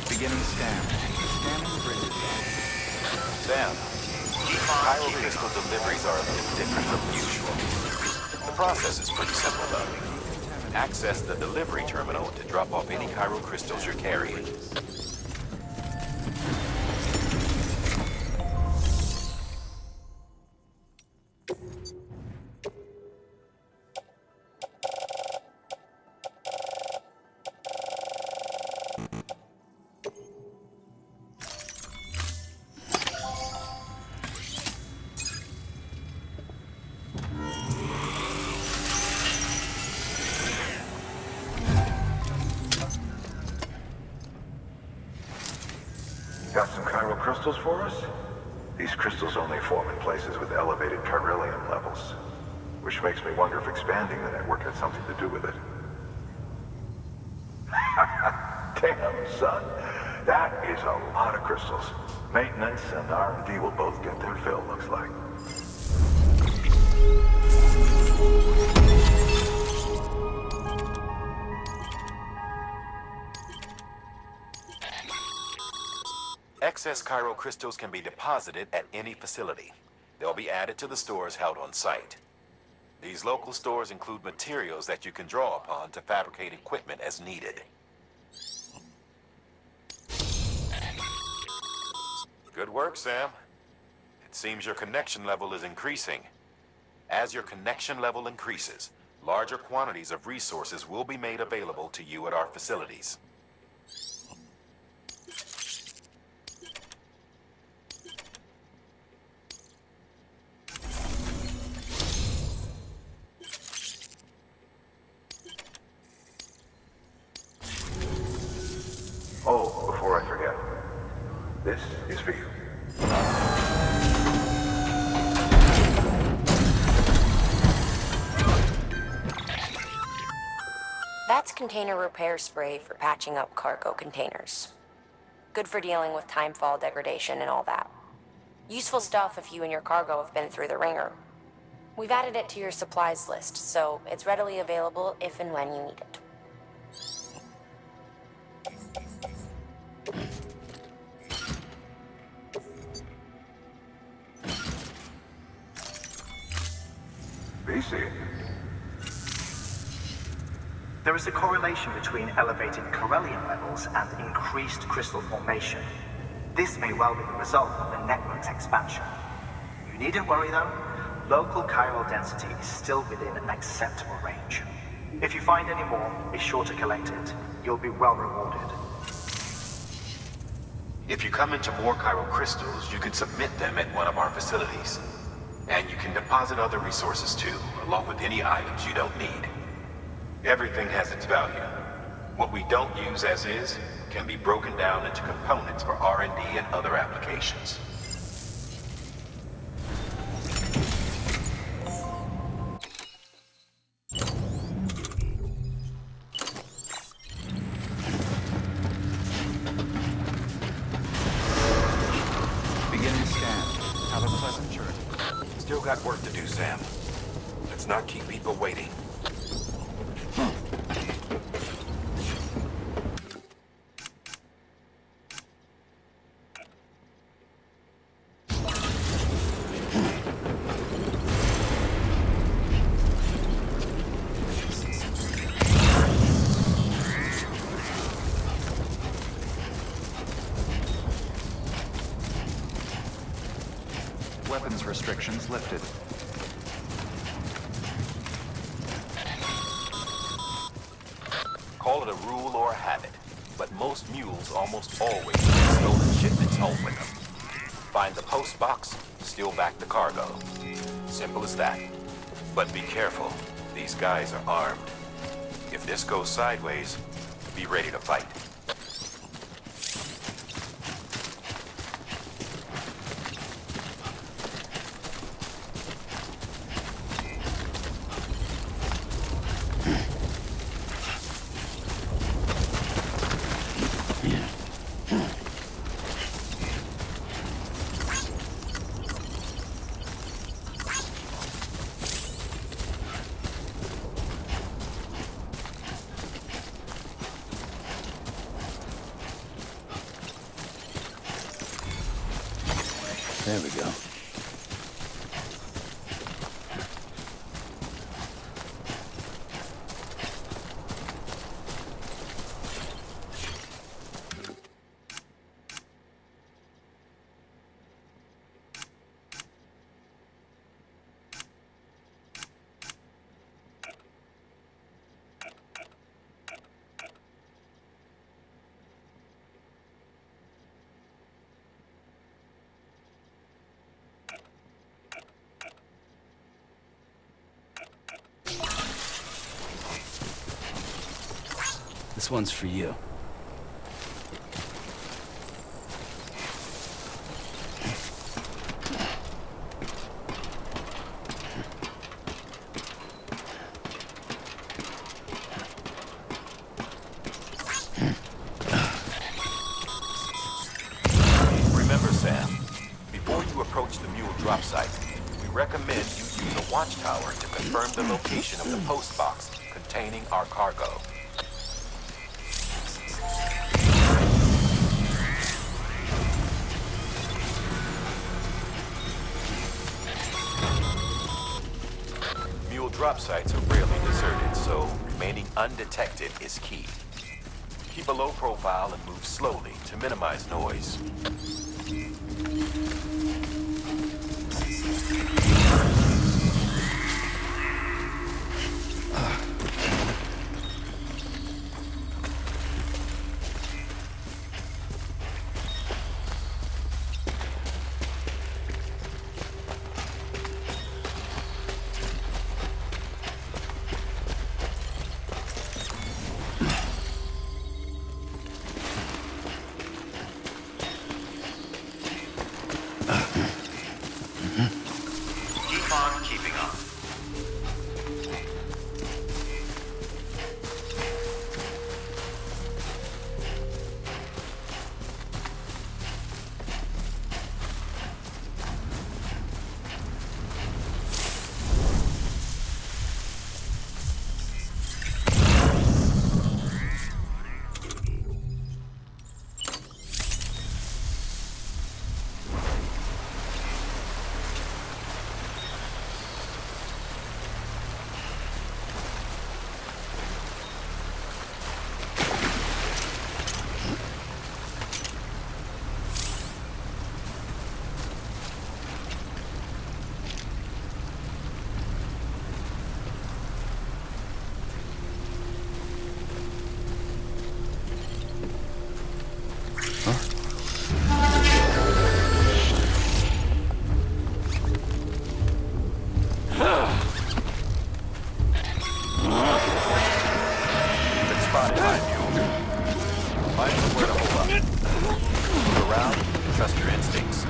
Beginning scan. Scanning bridges. Sam, chiral crystal deliveries are a bit different from usual. The process is pretty simple, though. Access the delivery terminal to drop off any chiral crystals you're carrying. Got some chiral crystals for us? These crystals only form in places with elevated chiralium levels, which makes me wonder if expanding the network had something to do with it. Damn, son. That is a lot of crystals. Maintenance and R&D will both get their fill, looks like. Excess chiral crystals can be deposited at any facility. They'll be added to the stores held on site. These local stores include materials that you can draw upon to fabricate equipment as needed. Good work, Sam. It seems your connection level is increasing. As your connection level increases, larger quantities of resources will be made available to you at our facilities. That's container repair spray for patching up cargo containers. Good for dealing with timefall degradation and all that. Useful stuff if you and your cargo have been through the ringer. We've added it to your supplies list, so it's readily available if and when you need it. BC. There is a correlation between elevated Corellium levels and increased crystal formation. This may well be the result of the network's expansion. You needn't worry though. Local chiral density is still within an acceptable range. If you find any more, be sure to collect it. You'll be well rewarded. If you come into more chiral crystals, you can submit them at one of our facilities. And you can deposit other resources too, along with any items you don't need. Everything has its value. What we don't use as is can be broken down into components for R&D and other applications. Beginning scan. Have a pleasant journey. Still got work to do, Sam. Let's not keep people waiting. Weapons restrictions lifted. Call it a rule or a habit, but most mules almost always bring stolen shipments home with them. Find the post box, steal back the cargo. Simple as that. But be careful, these guys are armed. If this goes sideways, be ready to fight. There we go. This one's for you. Remember, Sam, before you approach the mule drop site, we recommend you use a watchtower to confirm the location of the post box containing our cargo. Mule drop sites are rarely deserted, so remaining undetected is key. Keep a low profile and move slowly to minimize noise. spotted my mule. Find somewhere to hold up. Look around, trust your instincts.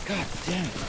God damn it.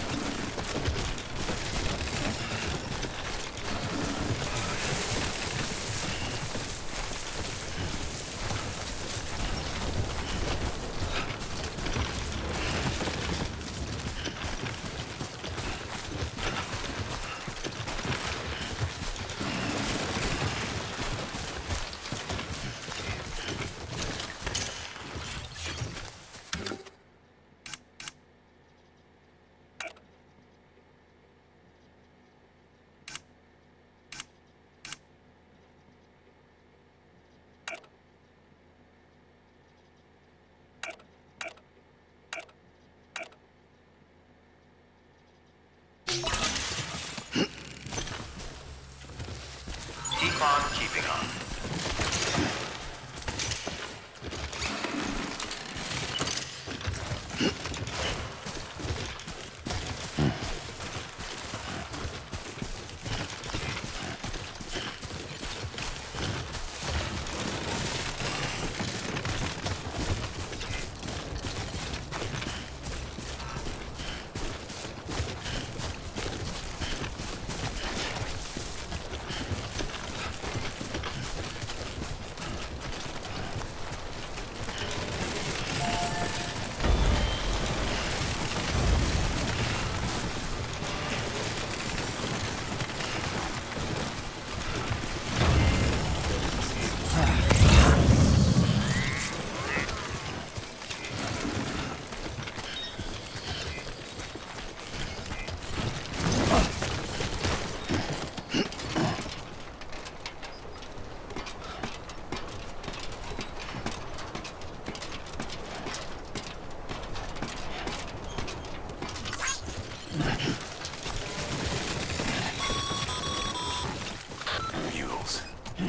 Keep on keeping on.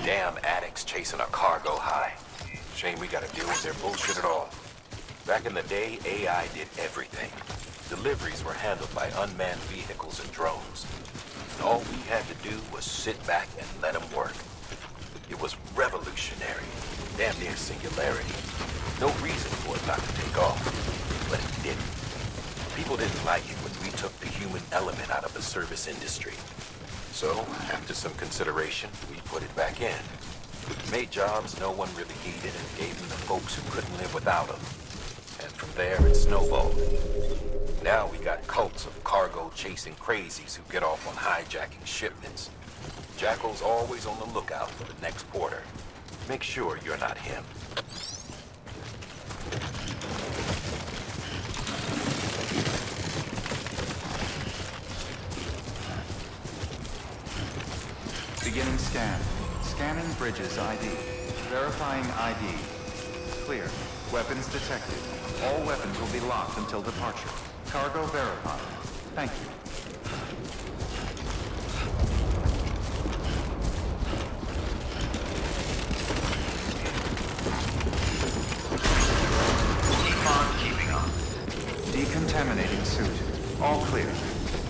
Damn addicts chasing a cargo high. Shame we gotta deal with their bullshit at all. Back in the day, AI did everything. Deliveries were handled by unmanned vehicles and drones. And all we had to do was sit back and let them work. It was revolutionary, damn near singularity. No reason for it not to take off, but it didn't. People didn't like it when we took the human element out of the service industry. So, after some consideration, we put it back in. We made jobs no one really needed and gave them to folks who couldn't live without them. From there, it snowballed. Now we got cults of cargo-chasing crazies who get off on hijacking shipments. Jackal's always on the lookout for the next porter. Make sure you're not him. Beginning scan. Scanning bridges ID. Verifying ID. Clear. Weapons detected. All weapons will be locked until departure. Cargo verified. Thank you. Keep on keeping on. Decontaminating suit. All clear.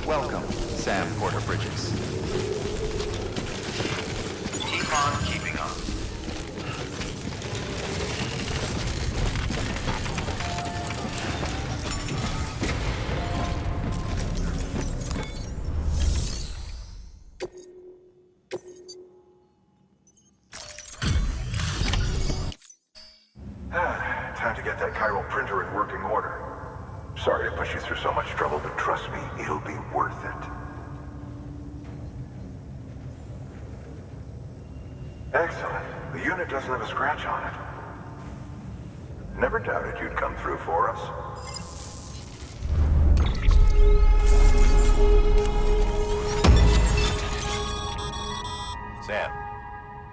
Welcome, Sam Porter Bridges. Keep on keeping on. Time to get that chiral printer in working order. Sorry to push you through so much trouble, but trust me, it'll be worth it. Excellent. The unit doesn't have a scratch on it. Never doubted you'd come through for us. Sam,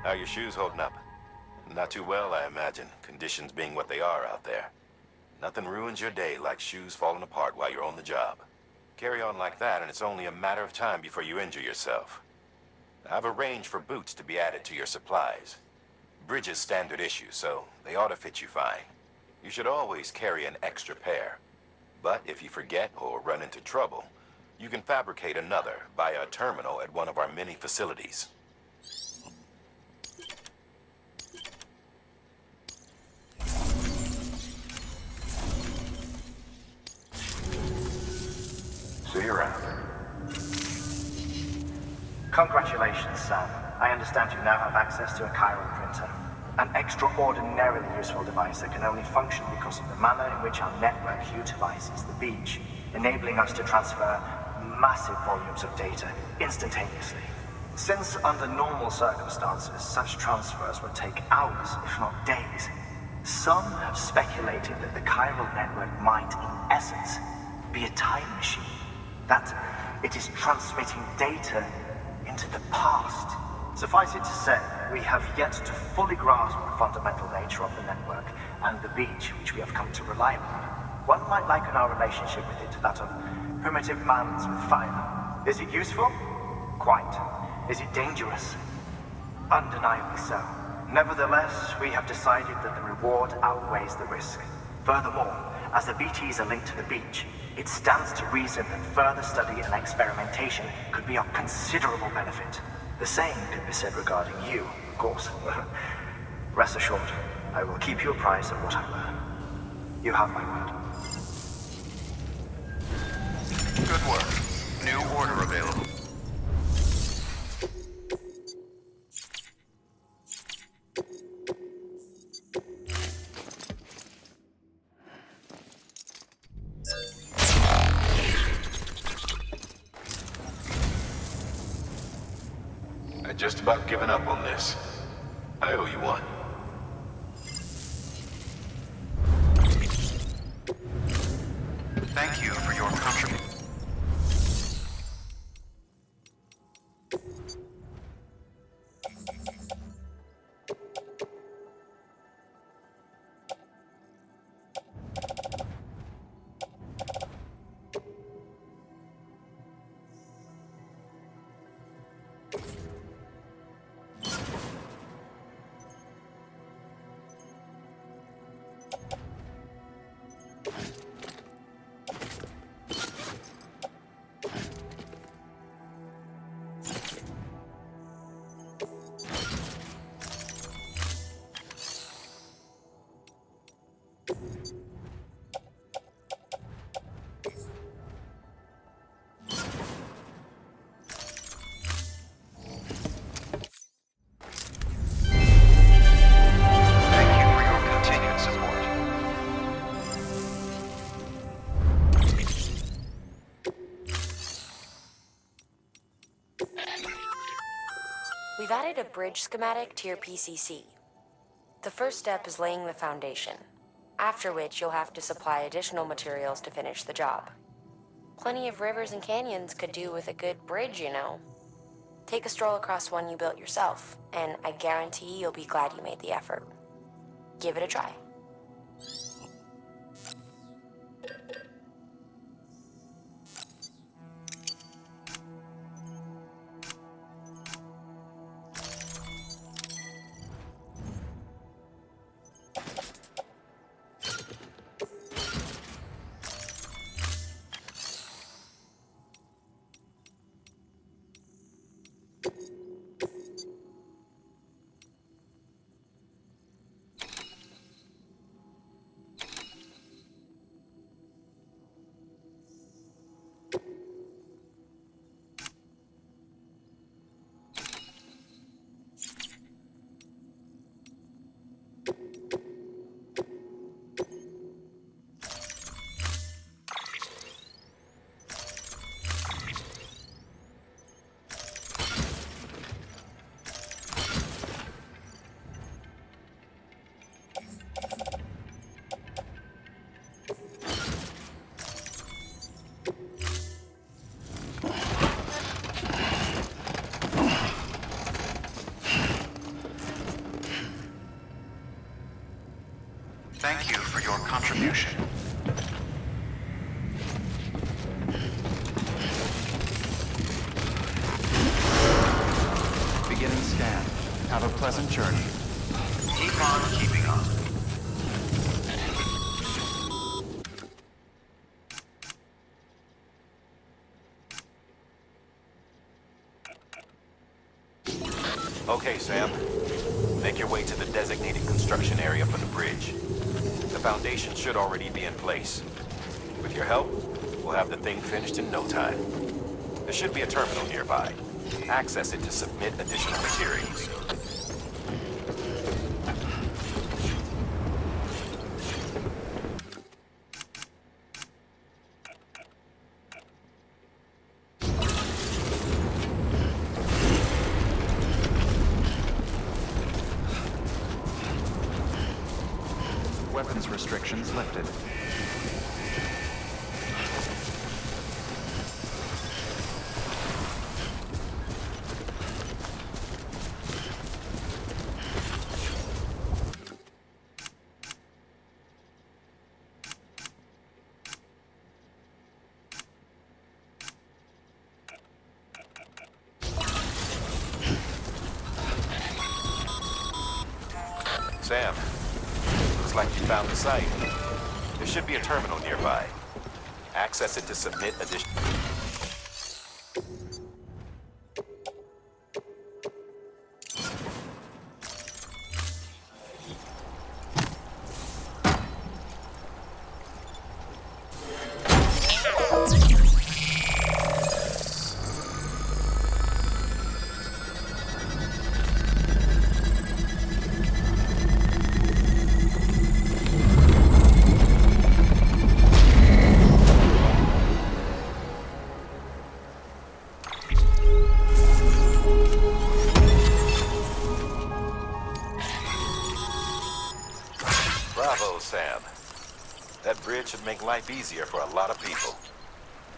how are your shoes holding up? Not too well, I imagine, conditions being what they are out there. Nothing ruins your day like shoes falling apart while you're on the job. Carry on like that, and it's only a matter of time before you injure yourself. I've arranged for boots to be added to your supplies. Bridges standard issue, so they ought to fit you fine. You should always carry an extra pair. But if you forget or run into trouble, you can fabricate another via a terminal at one of our many facilities. See you around. Congratulations, Sam. I understand you now have access to a chiral printer. An extraordinarily useful device that can only function because of the manner in which our network utilizes the beach, enabling us to transfer massive volumes of data instantaneously. Since under normal circumstances, such transfers would take hours, if not days, some have speculated that the chiral network might, in essence, be a time machine. That it is transmitting data into the past. Suffice it to say, we have yet to fully grasp the fundamental nature of the network and the beach which we have come to rely upon. One might liken our relationship with it to that of primitive mans with fire. Is it useful? Quite. Is it dangerous? Undeniably so. Nevertheless, we have decided that the reward outweighs the risk. Furthermore, as the BTs are linked to the beach, it stands to reason that further study and experimentation could be of considerable benefit. The same could be said regarding you, of course. Rest assured, I will keep you apprised of what I learn. You have my word. Good work. New order available. I'd just about given up on this. I owe you one. Thank you for your contribution. We've added a bridge schematic to your PCC. The first step is laying the foundation, after which you'll have to supply additional materials to finish the job. Plenty of rivers and canyons could do with a good bridge, you know. Take a stroll across one you built yourself, and I guarantee you'll be glad you made the effort. Give it a try. Thank you for your contribution. Beginning scan. Have a pleasant journey. Keep on keeping on. Okay, Sam. Make your way to the designated construction area for the bridge. The foundation should already be in place. With your help, we'll have the thing finished in no time. There should be a terminal nearby. Access it to submit additional materials. Weapons restrictions lifted. Sam, looks like you found the site. There should be a terminal nearby. Access it to submit additional... Bravo, Sam. That bridge should make life easier for a lot of people.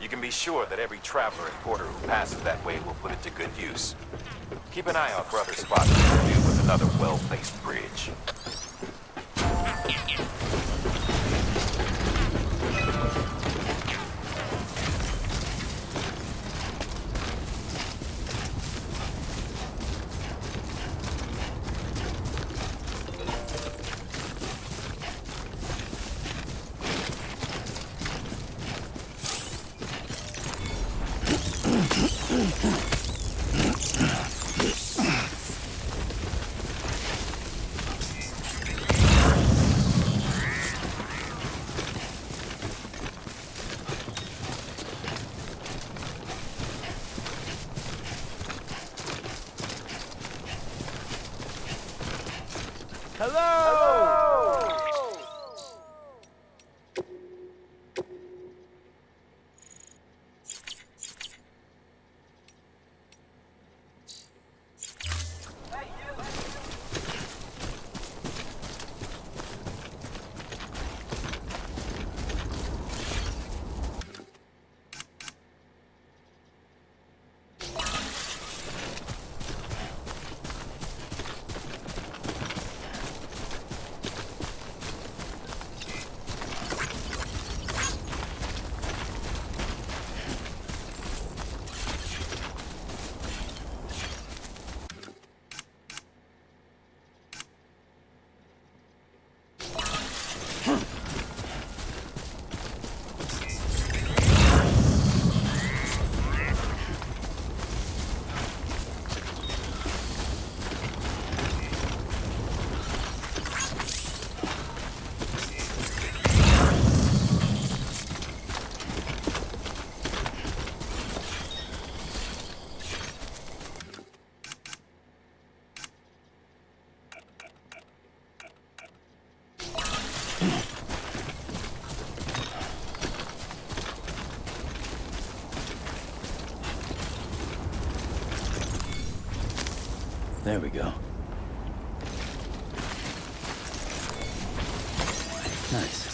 You can be sure that every traveler and porter who passes that way will put it to good use. Keep an eye out for other spots to review with another well-placed bridge. There we go. Nice.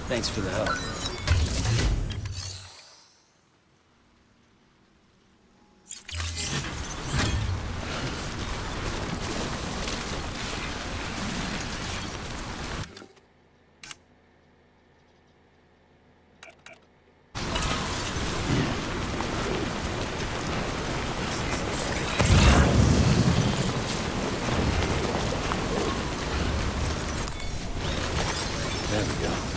Thanks for the help. There we go.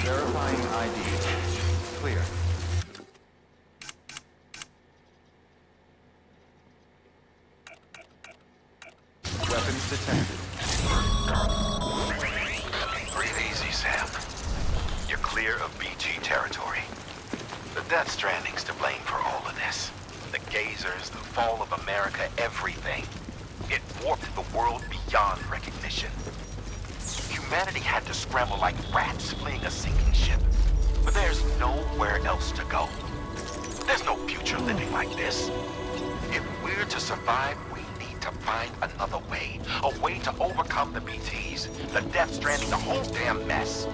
Verifying ID. Clear. detected. Breathe easy, Sam. You're clear of BT territory. The Death Stranding's to blame for all of this. The gazers, the fall of America, everything. It warped the world beyond recognition. Humanity had to scramble like rats fleeing a sinking ship. But there's nowhere else to go. There's no future living like this. If we're to survive, we need to find another way. A way to overcome the BTs, the Death Stranding, the whole damn mess.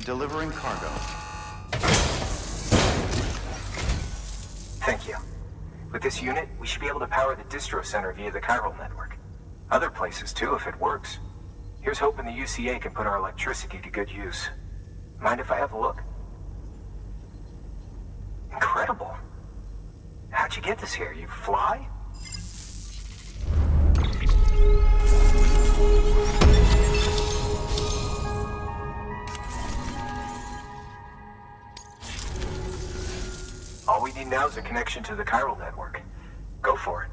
Delivering cargo. Thank you. With this unit, we should be able to power the distro center via the chiral network. Other places too, if it works. Here's hoping the UCA can put our electricity to good use. Mind if I have a look? Incredible. How'd you get this here? You fly? All we need now is a connection to the chiral network. Go for it.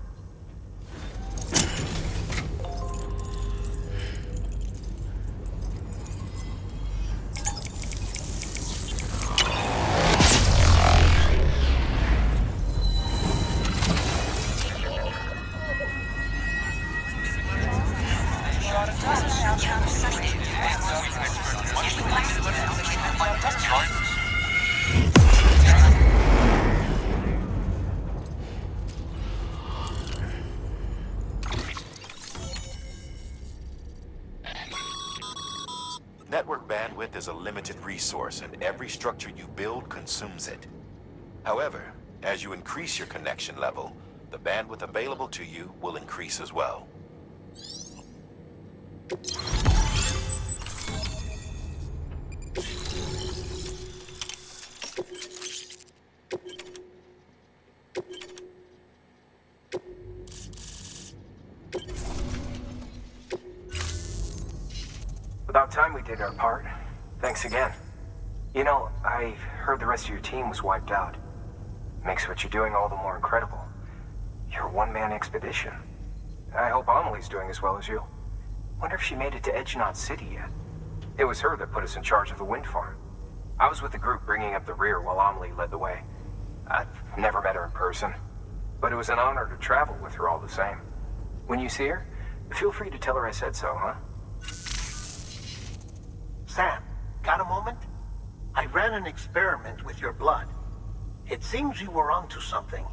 Network bandwidth is a limited resource, and every structure you build consumes it. However, as you increase your connection level, the bandwidth available to you will increase as well. About time we did our part. Thanks again. You know, I heard the rest of your team was wiped out. Makes what you're doing all the more incredible. You're a one-man expedition. I hope Amelie's doing as well as you. Wonder if she made it to Edgenot City yet. It was her that put us in charge of the wind farm. I was with the group bringing up the rear while Amelie led the way. I've never met her in person, but it was an honor to travel with her all the same. When you see her, feel free to tell her I said so, huh? Sam, got a moment? I ran an experiment with your blood. It seems you were onto something.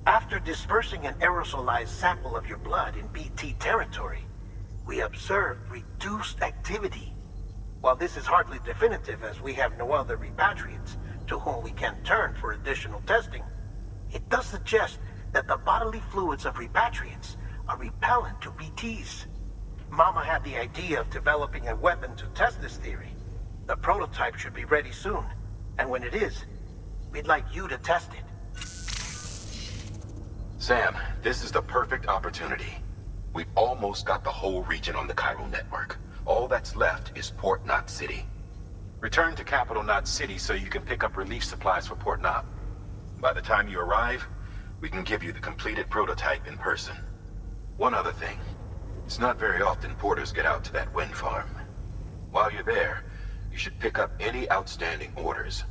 After dispersing an aerosolized sample of your blood in BT territory, we observed reduced activity. While this is hardly definitive, as we have no other repatriates to whom we can turn for additional testing, it does suggest that the bodily fluids of repatriates are repellent to BTs. Mama had the idea of developing a weapon to test this theory. The prototype should be ready soon, and when it is, we'd like you to test it. Sam, this is the perfect opportunity. We've almost got the whole region on the chiral network. All that's left is Port Knot City. Return to Capital Knot City so you can pick up relief supplies for Port Knot. By the time you arrive, we can give you the completed prototype in person. One other thing. It's not very often porters get out to that wind farm. While you're there, you should pick up any outstanding orders.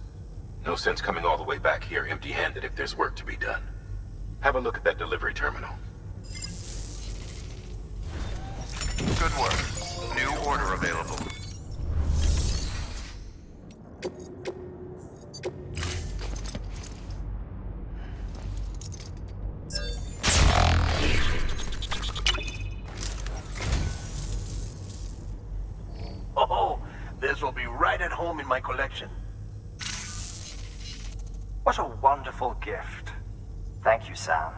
No sense coming all the way back here empty-handed if there's work to be done. Have a look at that delivery terminal. Good work. New order available. Oh, this will be right at home in my collection. What a wonderful gift. Thank you, Sam.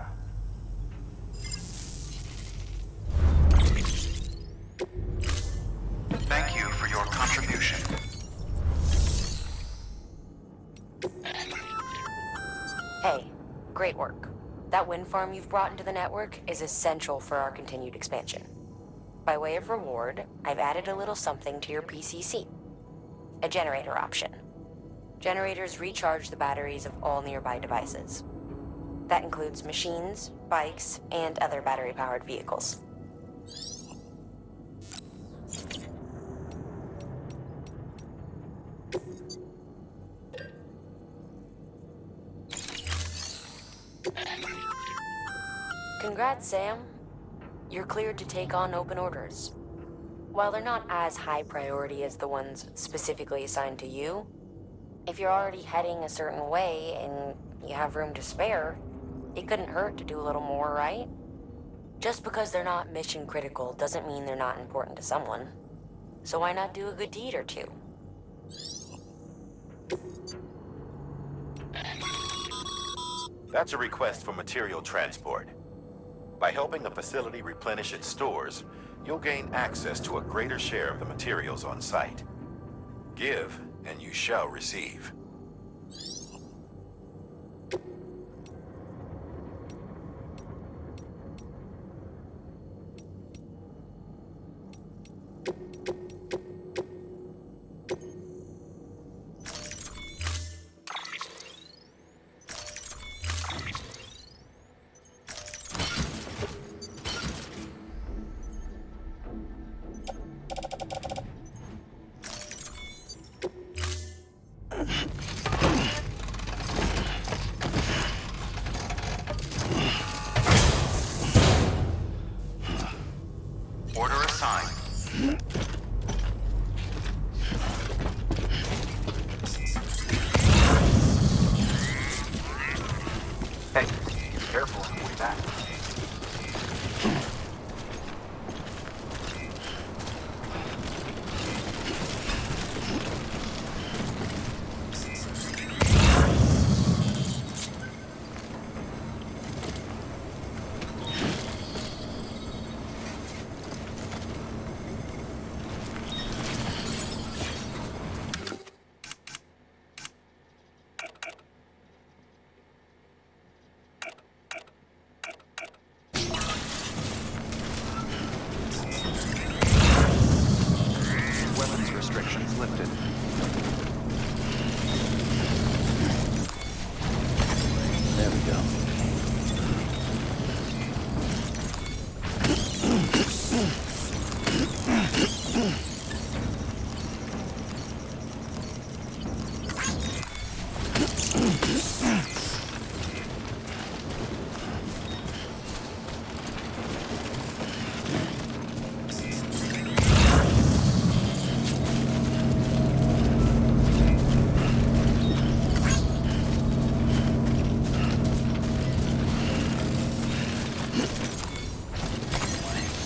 Thank you for your contribution. Hey, great work. That wind farm you've brought into the network is essential for our continued expansion. By way of reward, I've added a little something to your PCC. A generator option. Generators recharge the batteries of all nearby devices. That includes machines, bikes, and other battery-powered vehicles. Congrats, Sam. You're cleared to take on open orders. While they're not as high priority as the ones specifically assigned to you, if you're already heading a certain way and you have room to spare, it couldn't hurt to do a little more, right? Just because they're not mission critical doesn't mean they're not important to someone. So why not do a good deed or two? That's a request for material transport. By helping the facility replenish its stores, you'll gain access to a greater share of the materials on site. Give, and you shall receive. Order assigned. Hey, be careful on the way back. Weapons restrictions lifted. There we go.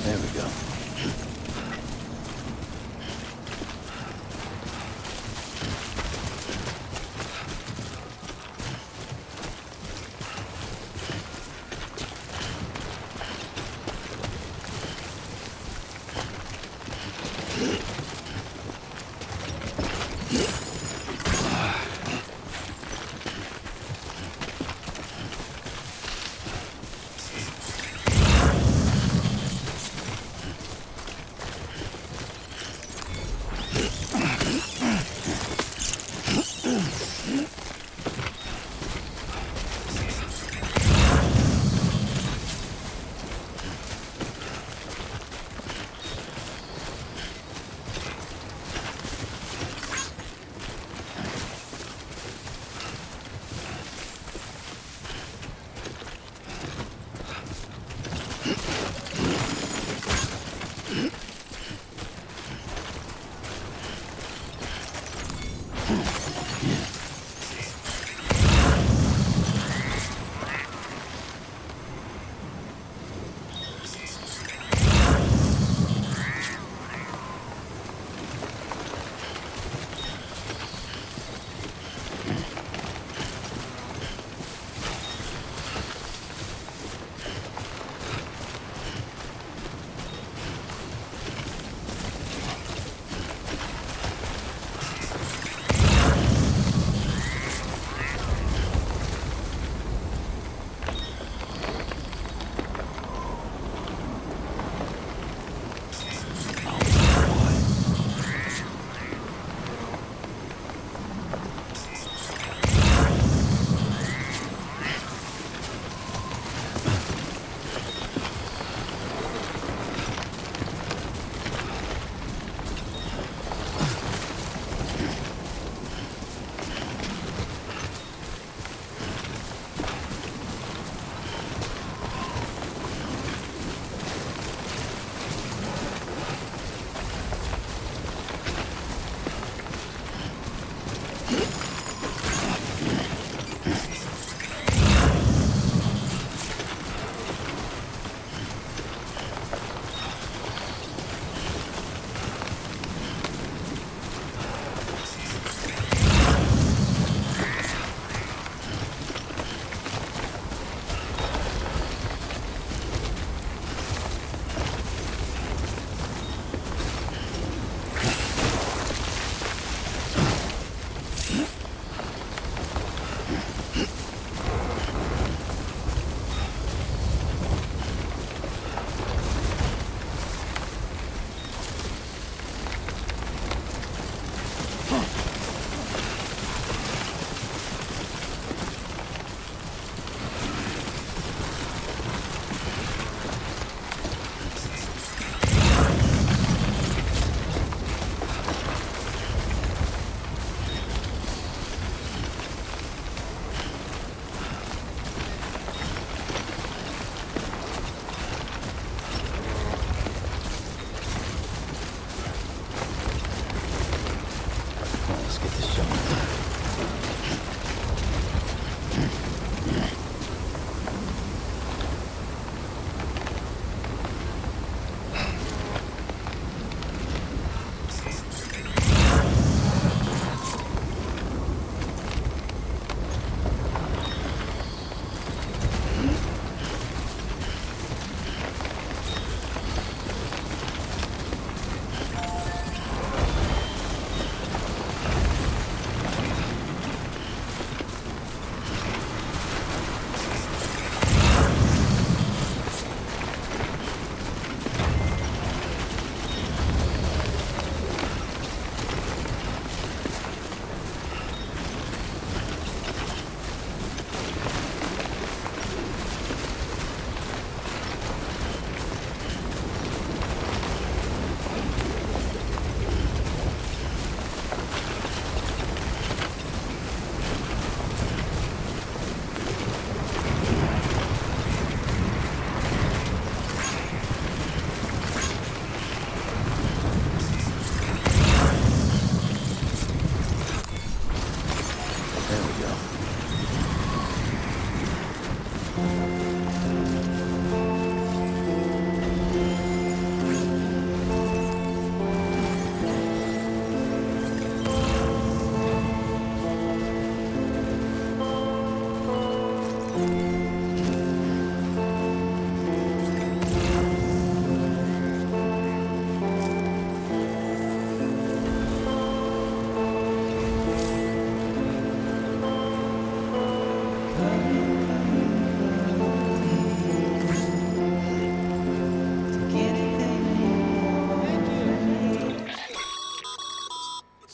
There we go.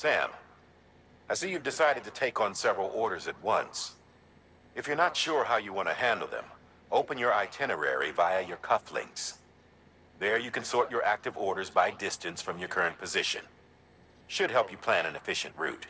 Sam, I see you've decided to take on several orders at once. If you're not sure how you want to handle them, open your itinerary via your cufflinks. There you can sort your active orders by distance from your current position. Should help you plan an efficient route.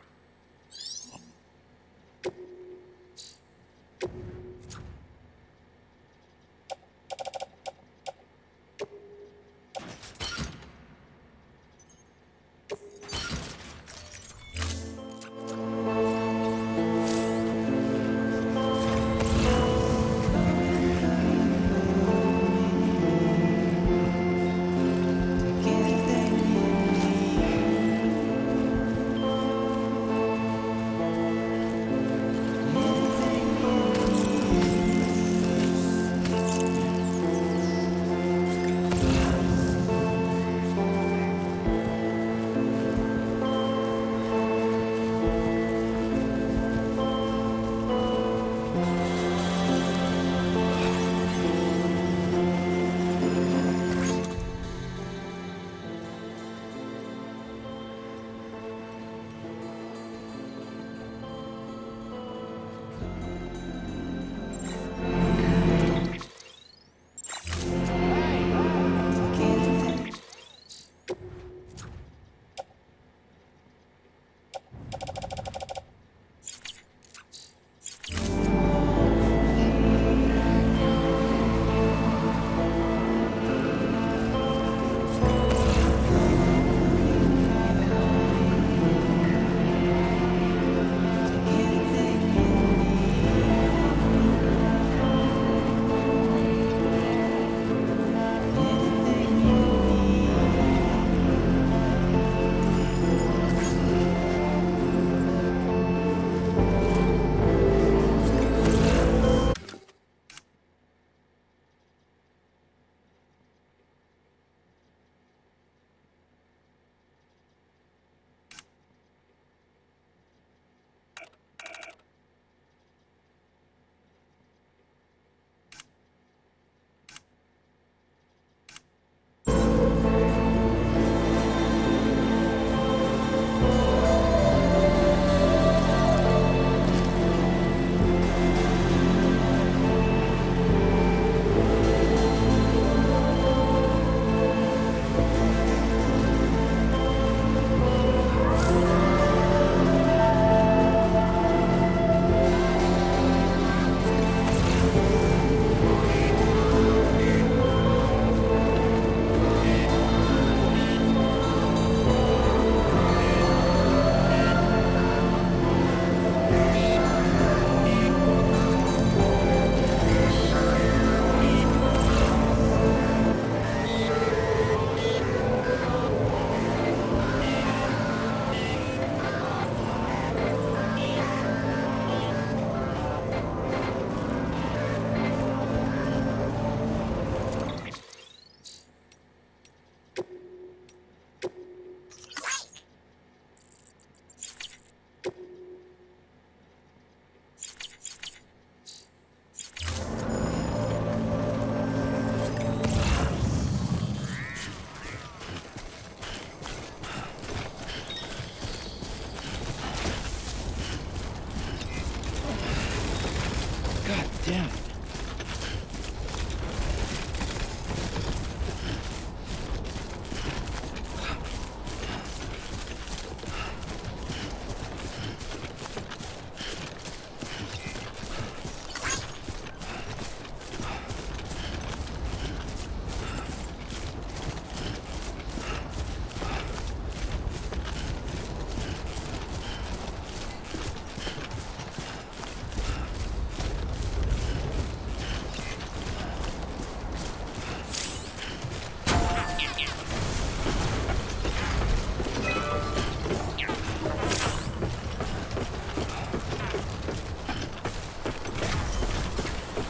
Damn it.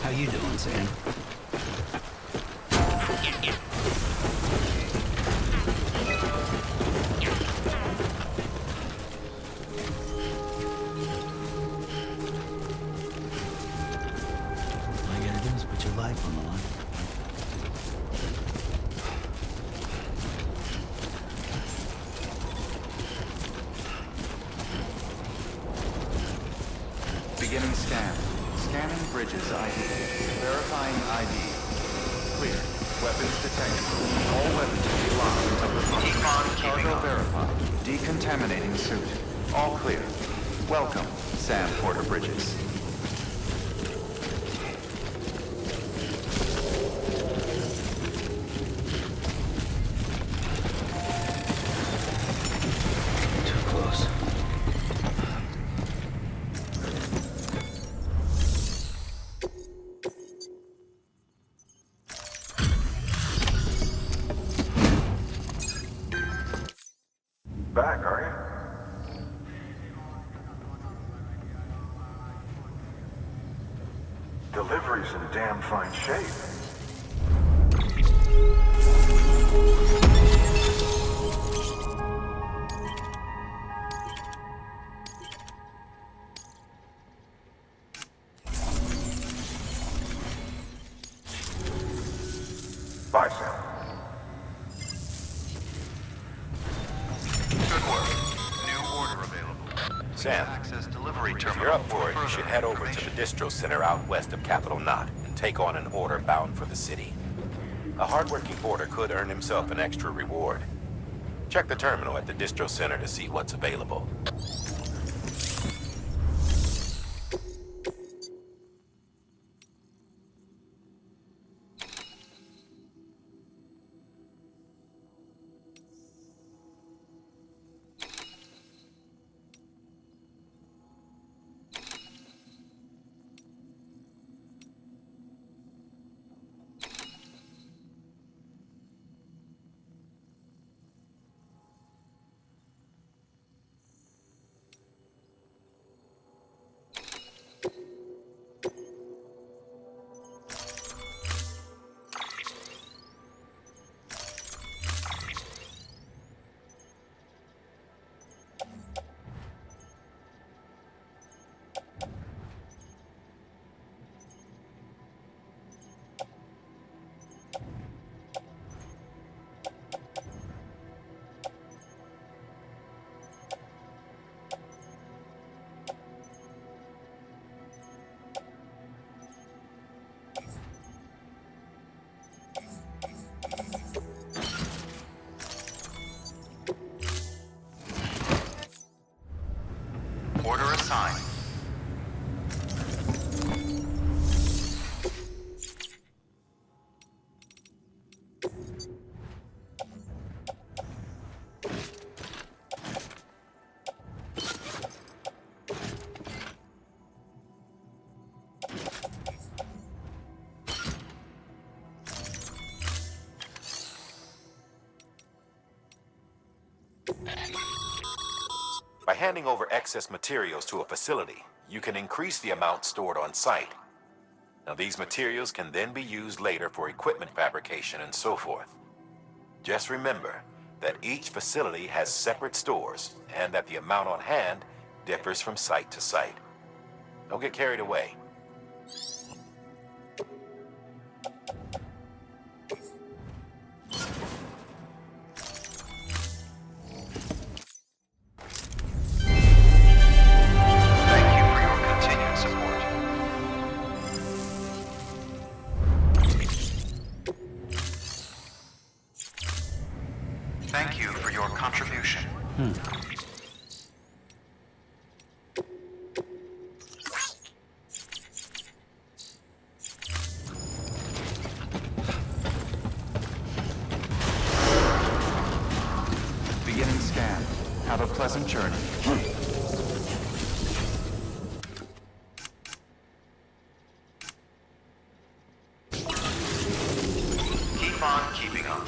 How you doing, Sam? All you gotta do is put your life on the line. Bridges ID. Verifying ID. Clear. Weapons detected. All weapons will be locked until the function. Cargo verified. Decontaminating suit. All clear. Welcome, Sam Porter Bridges. Back, are you? Delivery's in damn fine shape. Bye, Sam. Sam, if you're up for it, you should head over to the distro center out west of Capital Knot and take on an order bound for the city. A hardworking porter could earn himself an extra reward. Check the terminal at the distro center to see what's available. Order assigned. By handing over excess materials to a facility, you can increase the amount stored on site. Now, these materials can then be used later for equipment fabrication and so forth. Just remember that each facility has separate stores and that the amount on hand differs from site to site. Don't get carried away. Thank you for your contribution. Beginning scan. Have a pleasant journey. Keep on keeping on.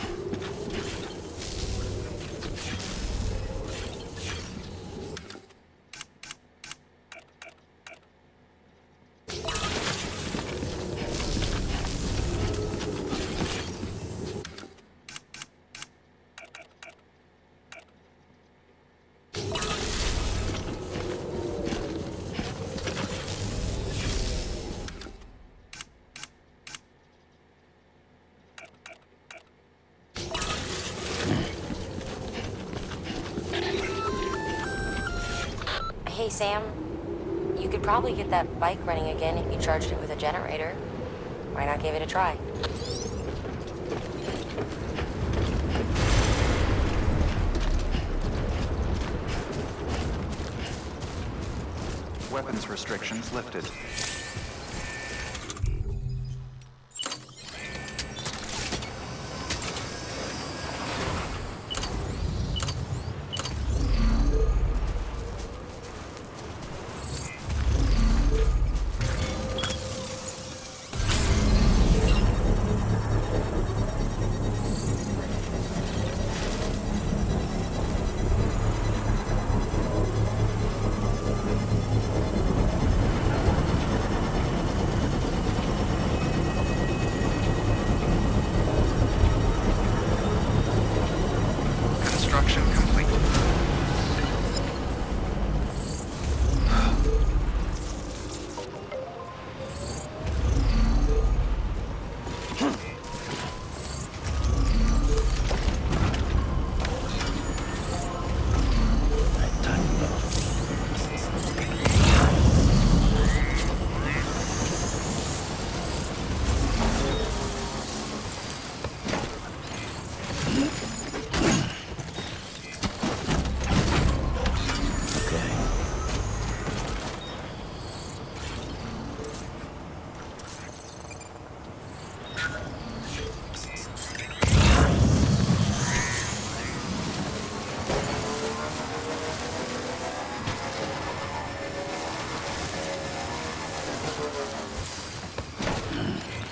Hey, Sam. You could probably get that bike running again if you charged it with a generator. Why not give it a try? Weapons restrictions lifted. Construction complete.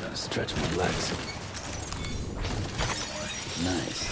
Gotta stretch my legs. Nice.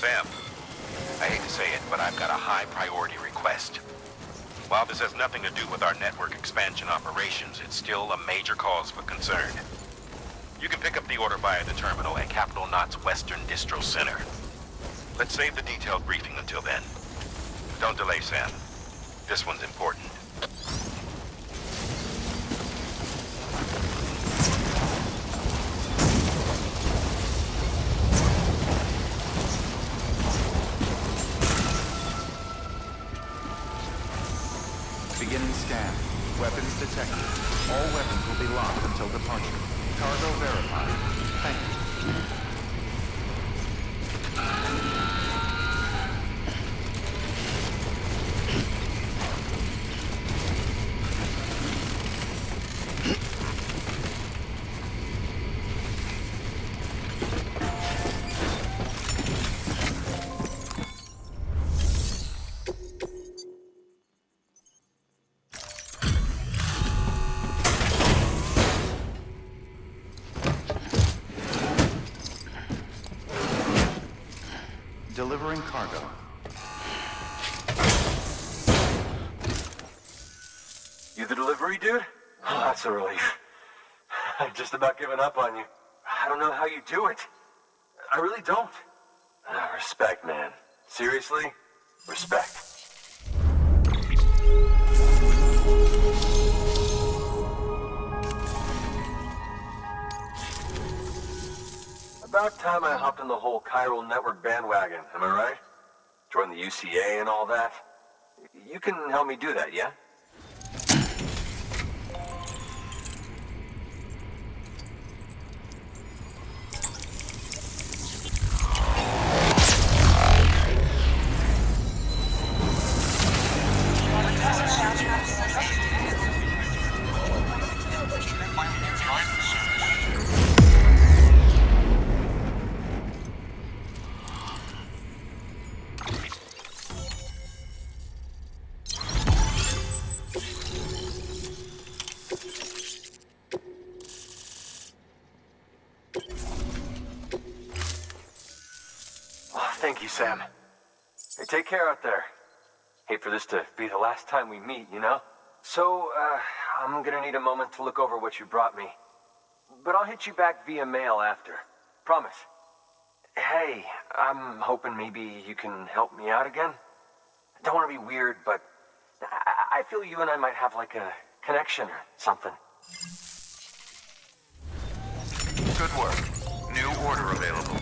Sam, I hate to say it, but I've got a high priority request. While this has nothing to do with our network expansion operations, it's still a major cause for concern. You can pick up the order via the terminal at Capital Knot's Western Distro Center. Let's save the detailed briefing until then. Don't delay, Sam. This one's important. Beginning scan. Weapons detected. All weapons will be locked until departure. Cargo verified. Thank you. Delivering cargo. You the delivery dude? Oh, that's a relief. I've just about given up on you. I don't know how you do it. I really don't. Respect, man. Seriously? Respect. About time I hopped on the whole chiral network bandwagon, am I right? Joined the UCA and all that. You can help me do that, yeah? Thank you, Sam. Hey, take care out there. Hate for this to be the last time we meet, you know? So, I'm gonna need a moment to look over what you brought me. But I'll hit you back via mail after. Promise. Hey, I'm hoping maybe you can help me out again. I don't want to be weird, but I feel you and I might have like a connection or something. Good work. New order available.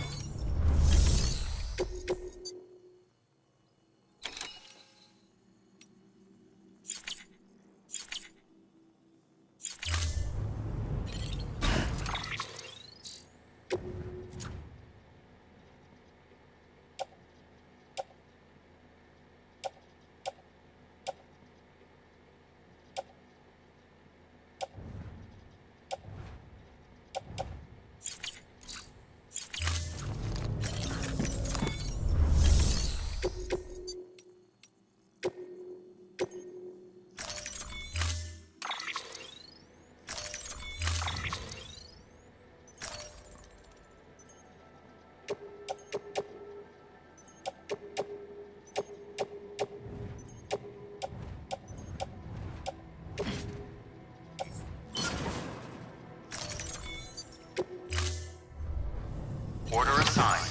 Order assigned.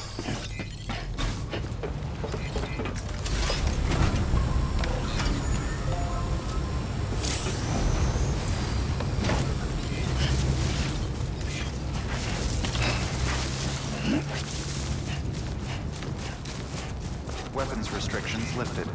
Weapons restrictions lifted.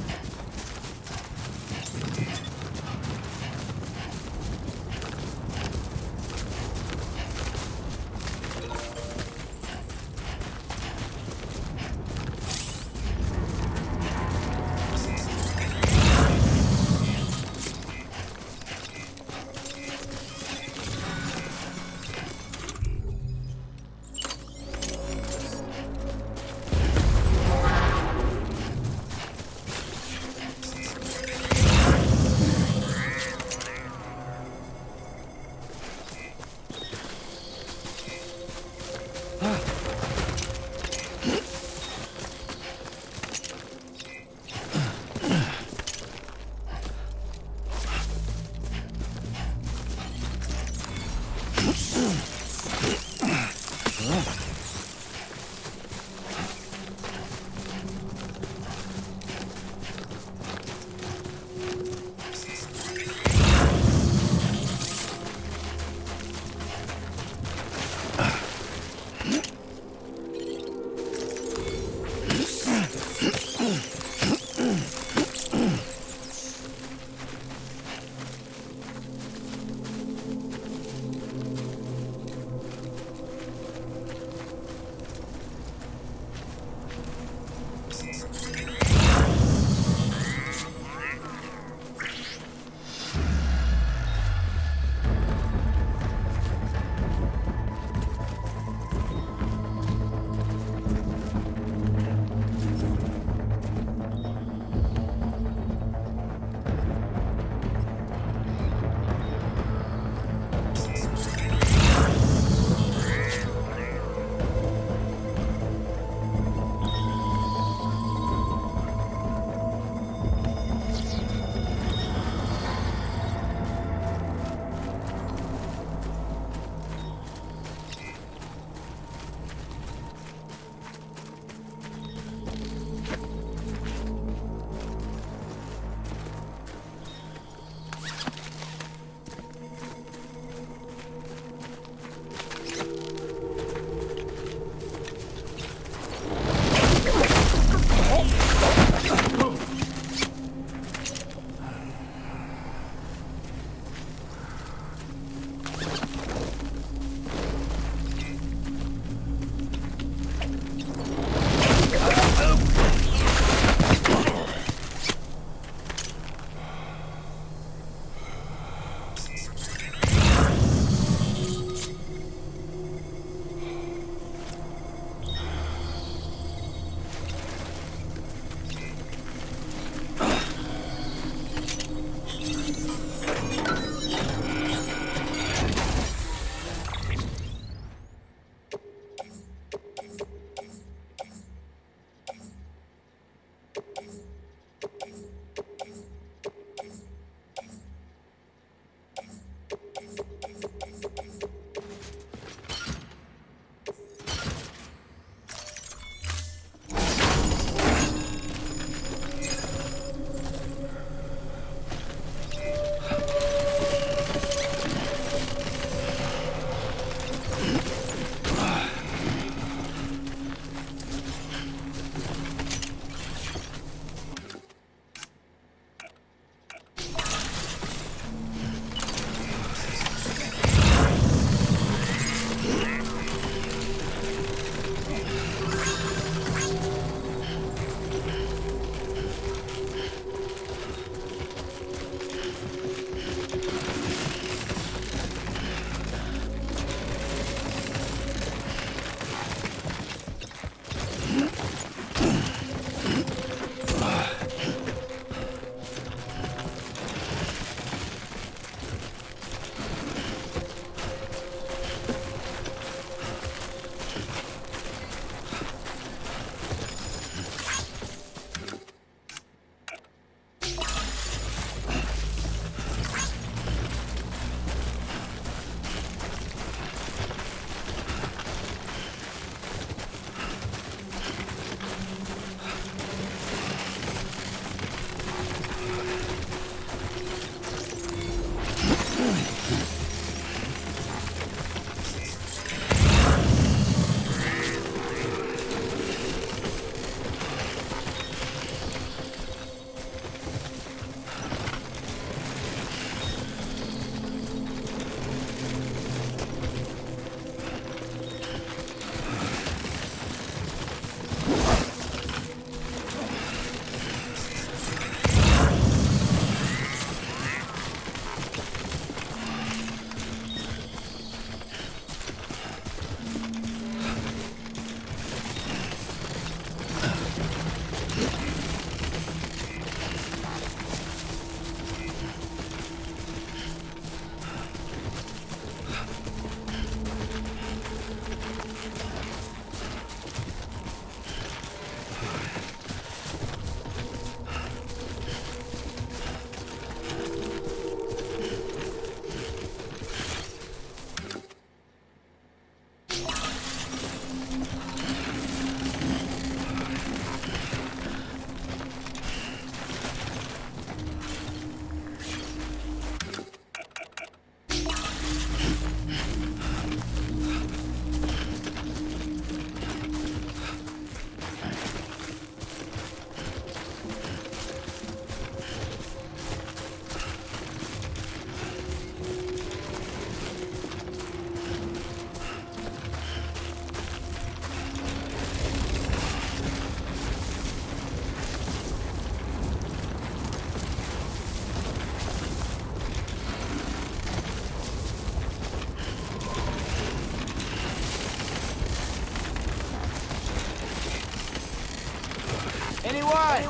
Anyone?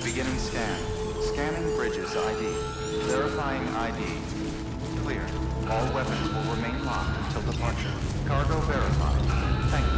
Beginning scan. Scanning bridges ID. Verifying ID. Clear. All weapons will remain locked until departure. Cargo verified. Thank you.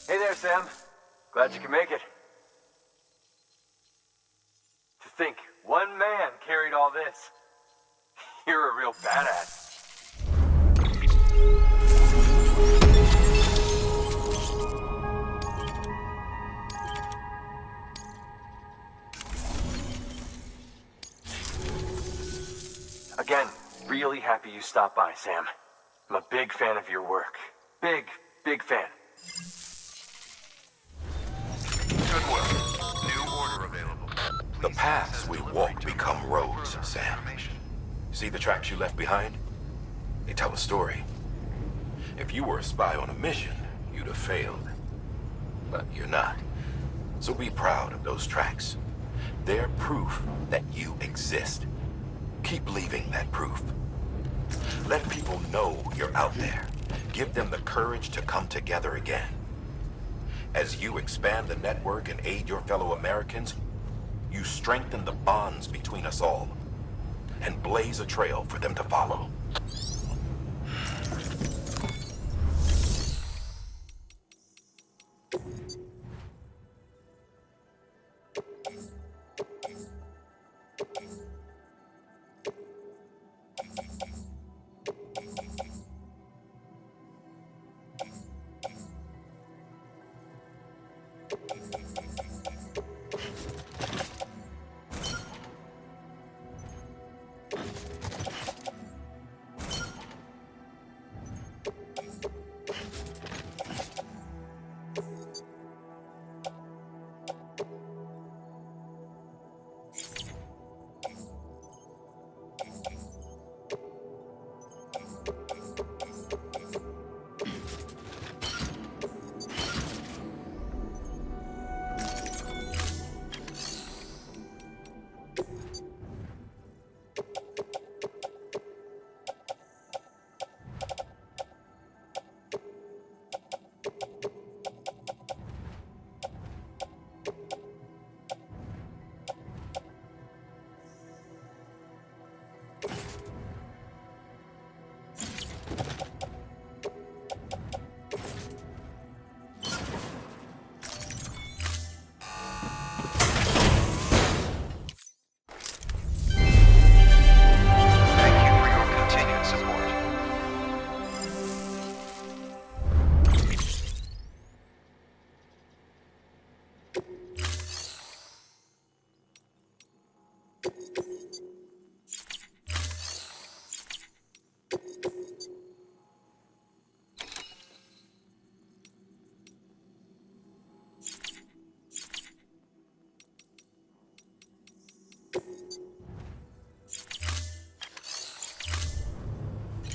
Hey there, Sam. Glad you can make it. To think, one man carried all this. You're a real badass. Again, really happy you stopped by, Sam. I'm a big fan of your work. Big fan. Good work. New order available. The paths we walk become roads, Sam. See the tracks you left behind? They tell a story. If you were a spy on a mission, you'd have failed. But you're not. So be proud of those tracks. They're proof that you exist. Keep leaving that proof. Let people know you're out there. Give them the courage to come together again. As you expand the network and aid your fellow Americans, you strengthen the bonds between us all and blaze a trail for them to follow.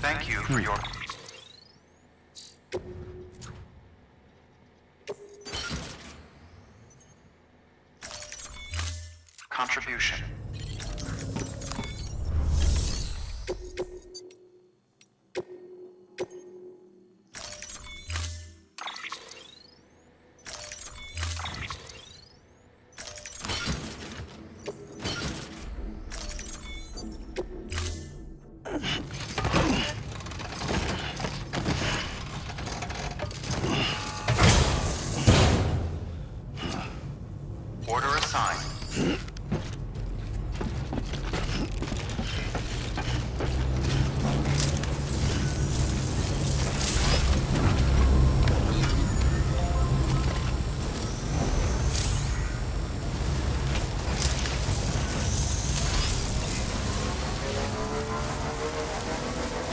Thank you for your contribution. assigned.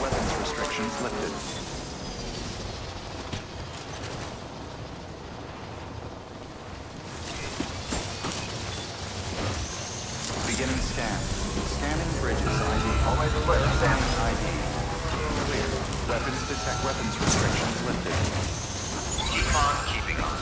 Weapons restrictions lifted. Beginning scan. Scanning bridges ID. Always clear, Sam. ID. Clear. Weapons detect. Weapons restrictions lifted. Keep on keeping on.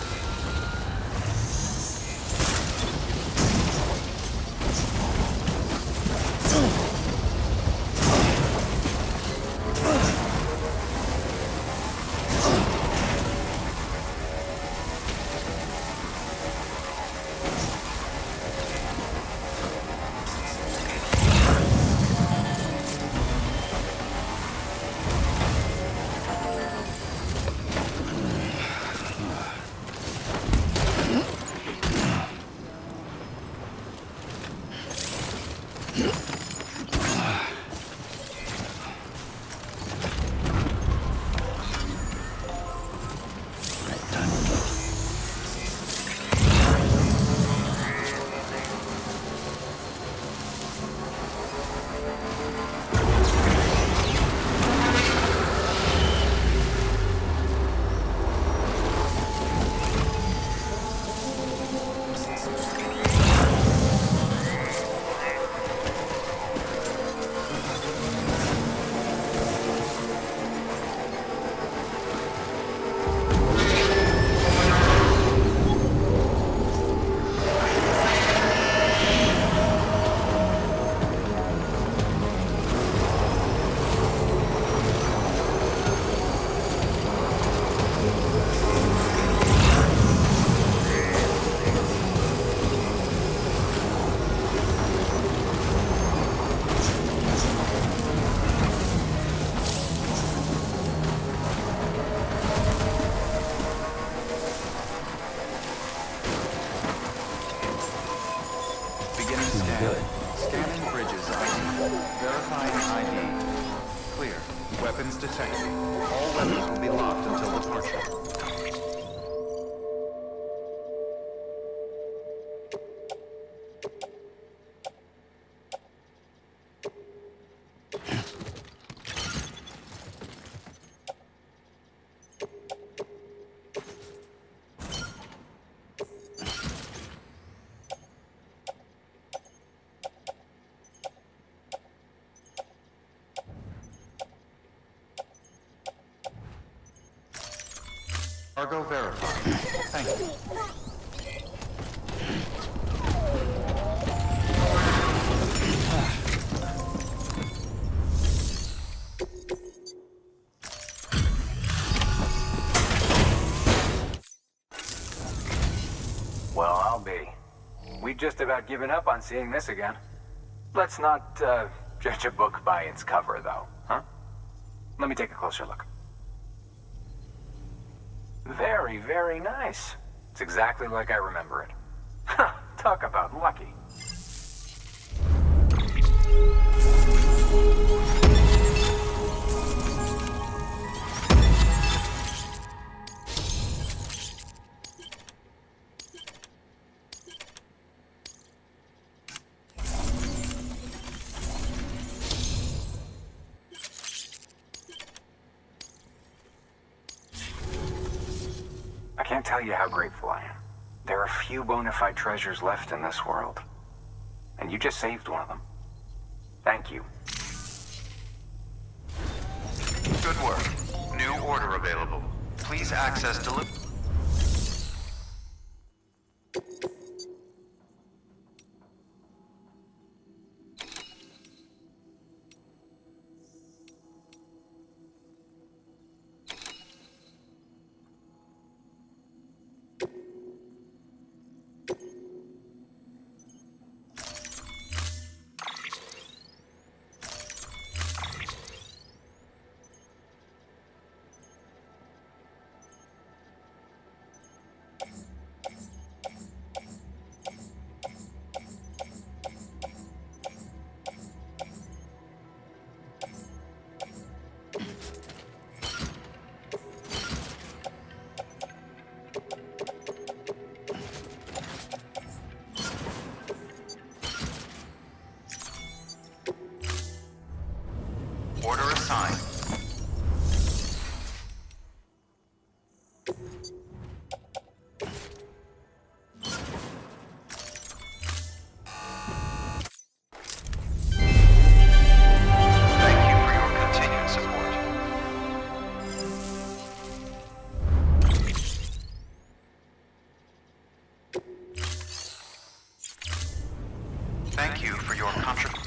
Beginning scan. Scanning bridges ID. Verifying ID. Clear. Weapons detected. All weapons will be locked until departure. Cargo verified. Thank you. Well, I'll be. We've just about given up on seeing this again. Let's not judge a book by its cover, though, huh? Let me take a closer look. Very, very nice. It's exactly like I remember it. Talk about lucky. I can't tell you how grateful I am. There are few bona fide treasures left in this world. And you just saved one of them. Thank you. Good work. New order available. Please access delivery. for your contribution.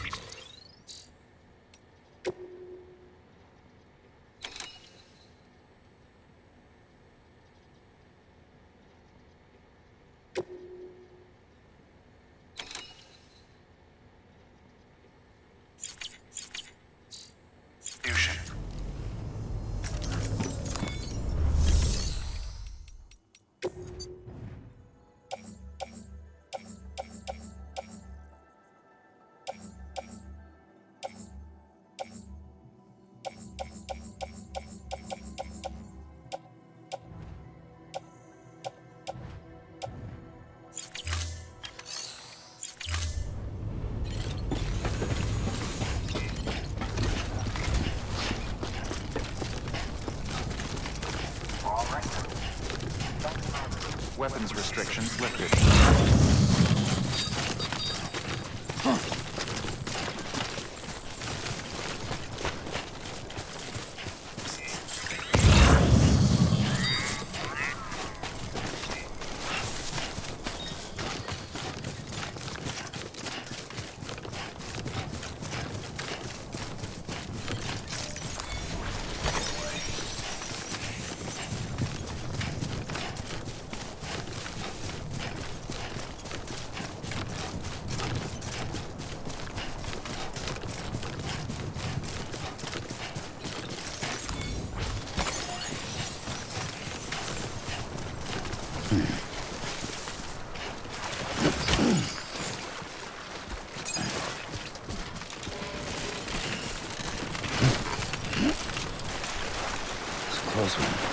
Weapons restrictions lifted. Close one.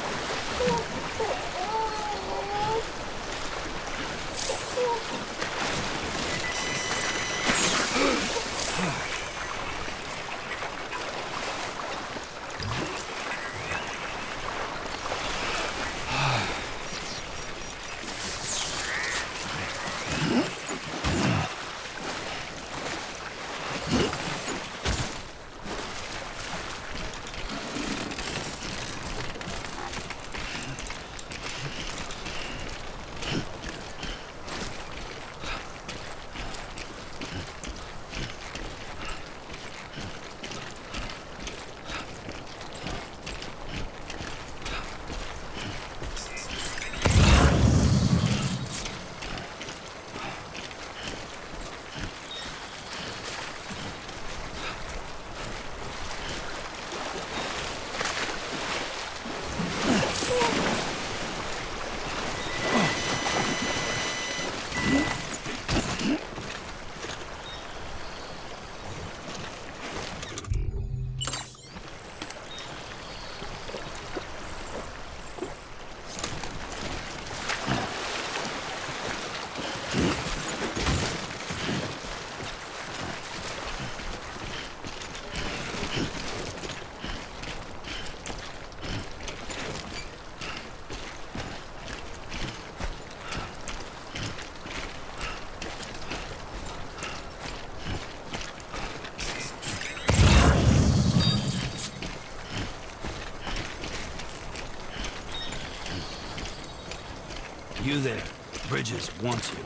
You there. Bridges wants you.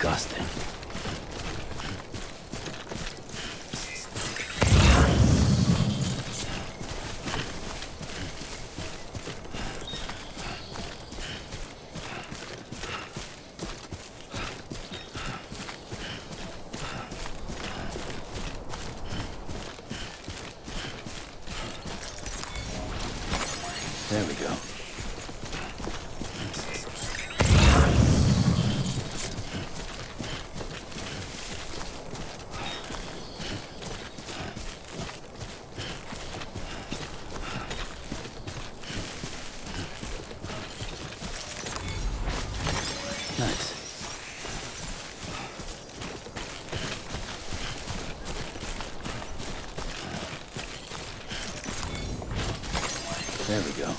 Disgusting. There we go. Nice. There we go.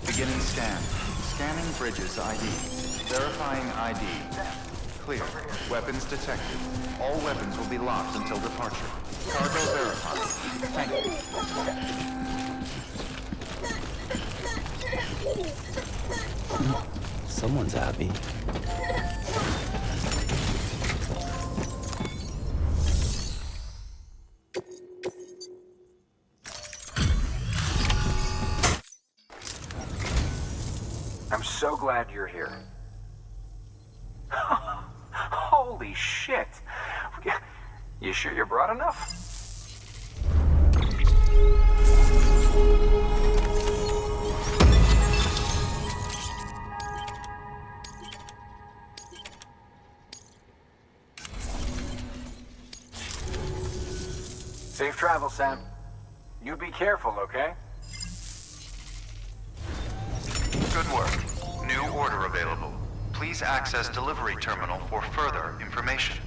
Beginning scan. Scanning bridges ID. Verifying ID. Clear. Weapons detected. All weapons will be locked until departure. Cargo verified. Thank you. Someone's happy. I'm so glad you're here. Holy shit! You sure you brought enough? Safe travel, Sam. You be careful, okay? Good work. New order available. Please access delivery terminal for further information.